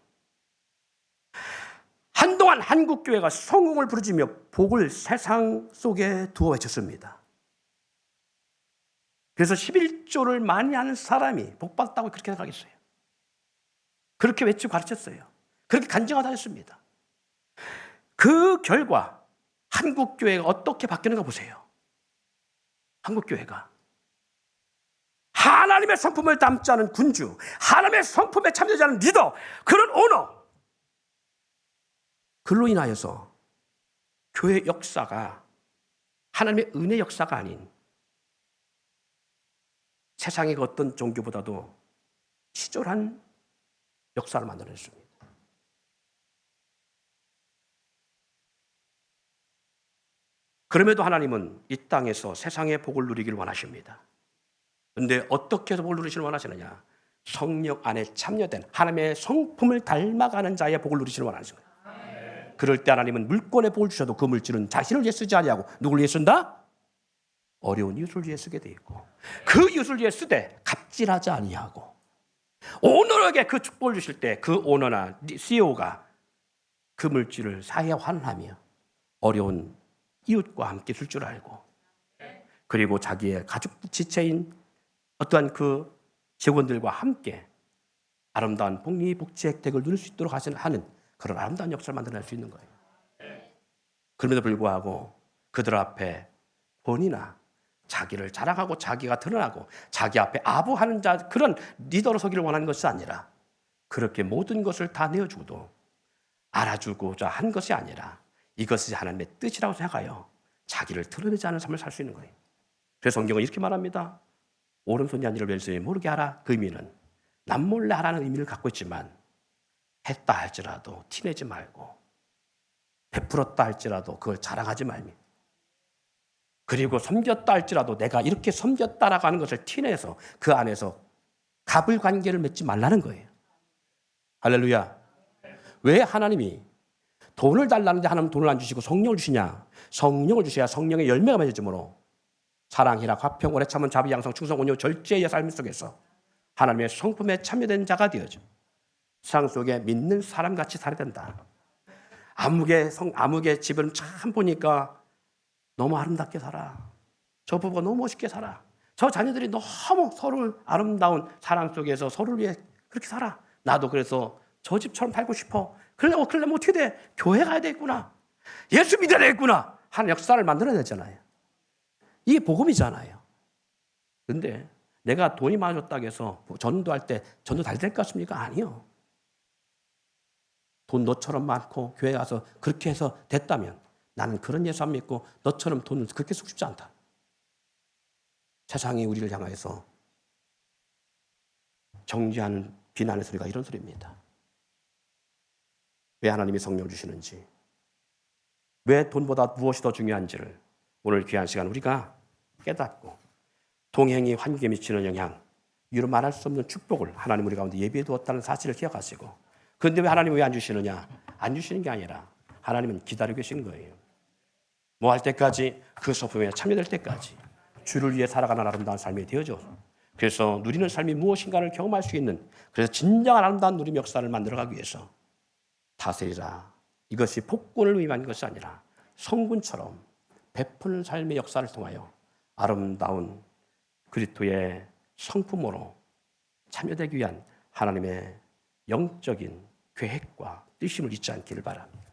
한동안 한국교회가 성공을 부르짖며 복을 세상 속에 두어 외쳤습니다. 그래서 11조를 많이 하는 사람이 복 받았다고 그렇게 생각했어요. 그렇게 외치고 가르쳤어요. 그렇게 간증하다 했습니다. 그 결과 한국교회가 어떻게 바뀌는가 보세요. 한국교회가 하나님의 성품을 담지 않은 군주, 하나님의 성품에 참여하지 않은 리더, 그런 오너, 그로 인하여서 교회 역사가 하나님의 은혜 역사가 아닌 세상의 어떤 종교보다도 치졸한 역사를 만들어냈습니다. 그럼에도 하나님은 이 땅에서 세상의 복을 누리기를 원하십니다. 그런데 어떻게 해서 복을 누리시길 원하시느냐? 성령 안에 참여된 하나님의 성품을 닮아가는 자의 복을 누리시길 원하시는 거예요. 그럴 때 하나님은 물권의 복을 주셔도 그 물질은 자신을 위해 쓰지 아니하고 누구를 위해 쓴다? 어려운 이웃을 위해 쓰게 돼 있고 그 이웃을 위해 쓰되 갑질하지 아니하고 오너에게 그 축복을 주실 때 그 오너나 CEO가 그 물질을 사회에 환원하며 어려운 이웃과 함께 쓸 줄 알고 그리고 자기의 가족 지체인 어떠한 그 직원들과 함께 아름다운 복리복지 혜택을 누릴 수 있도록 하는 그런 아름다운 역사를 만들어낼 수 있는 거예요. 그럼에도 불구하고 그들 앞에 본이나 자기를 자랑하고 자기가 드러나고 자기 앞에 아부하는 자 그런 리더로 서기를 원하는 것이 아니라 그렇게 모든 것을 다 내어주고도 알아주고자 한 것이 아니라 이것이 하나님의 뜻이라고 생각하여 자기를 드러내지 않은 삶을 살 수 있는 거예요. 그래서 성경은 이렇게 말합니다. 오른손이 아니를 왼손이 모르게 하라. 그 의미는 남몰래 하라는 의미를 갖고 있지만 했다 할지라도 티내지 말고 베풀었다 할지라도 그걸 자랑하지 말며 그리고 섬겼다 할지라도 내가 이렇게 섬겼다라고 하는 것을 티내서 그 안에서 갑을 관계를 맺지 말라는 거예요. 할렐루야. 왜 하나님이 돈을 달라는데 하나님 돈을 안 주시고 성령을 주시냐? 성령을 주셔야 성령의 열매가 맺어지므로 사랑, 희락, 화평, 오래 참은 자비, 양성, 충성, 온유, 절제의 삶 속에서 하나님의 성품에 참여된 자가 되어져 세상 속에 믿는 사람같이 살아야 된다. 암흑의 집은 참 보니까 너무 아름답게 살아. 저 부부가 너무 멋있게 살아. 저 자녀들이 너무 서로 아름다운 사랑 속에서 서로를 위해 그렇게 살아. 나도 그래서 저 집처럼 살고 싶어. 그러려면 어떻게 돼? 교회 가야 되겠구나. 예수 믿어야 되겠구나. 하는 역사를 만들어내잖아요. 이게 복음이잖아요. 그런데 내가 돈이 많아졌다고 해서 전도할 때 전도 잘 될 것 같습니까? 아니요. 돈 너처럼 많고 교회 가서 그렇게 해서 됐다면 나는 그런 예수 안 믿고 너처럼 돈을 그렇게 쓰고 싶지 않다. 세상이 우리를 향해서 정죄하는 비난의 소리가 이런 소리입니다. 왜 하나님이 성령 주시는지, 왜 돈보다 무엇이 더 중요한지를 오늘 귀한 시간 우리가 깨닫고 동행이 환경에 미치는 영향, 이루 말할 수 없는 축복을 하나님 우리 가운데 예비해 두었다는 사실을 기억하시고, 그런데 왜 하나님이 왜 안 주시느냐? 안 주시는 게 아니라 하나님은 기다리고 계신 거예요. 뭐 할 때까지? 그 소품에 참여될 때까지 주를 위해 살아가는 아름다운 삶이 되어져. 그래서 누리는 삶이 무엇인가를 경험할 수 있는, 그래서 진정한 아름다운 누림 역사를 만들어가기 위해서 다스리라. 이것이 복권을 의미하는 것이 아니라 성군처럼 베푸는 삶의 역사를 통하여 아름다운 그리스도의 성품으로 참여되기 위한 하나님의 영적인 계획과 뜻임을 잊지 않기를 바랍니다.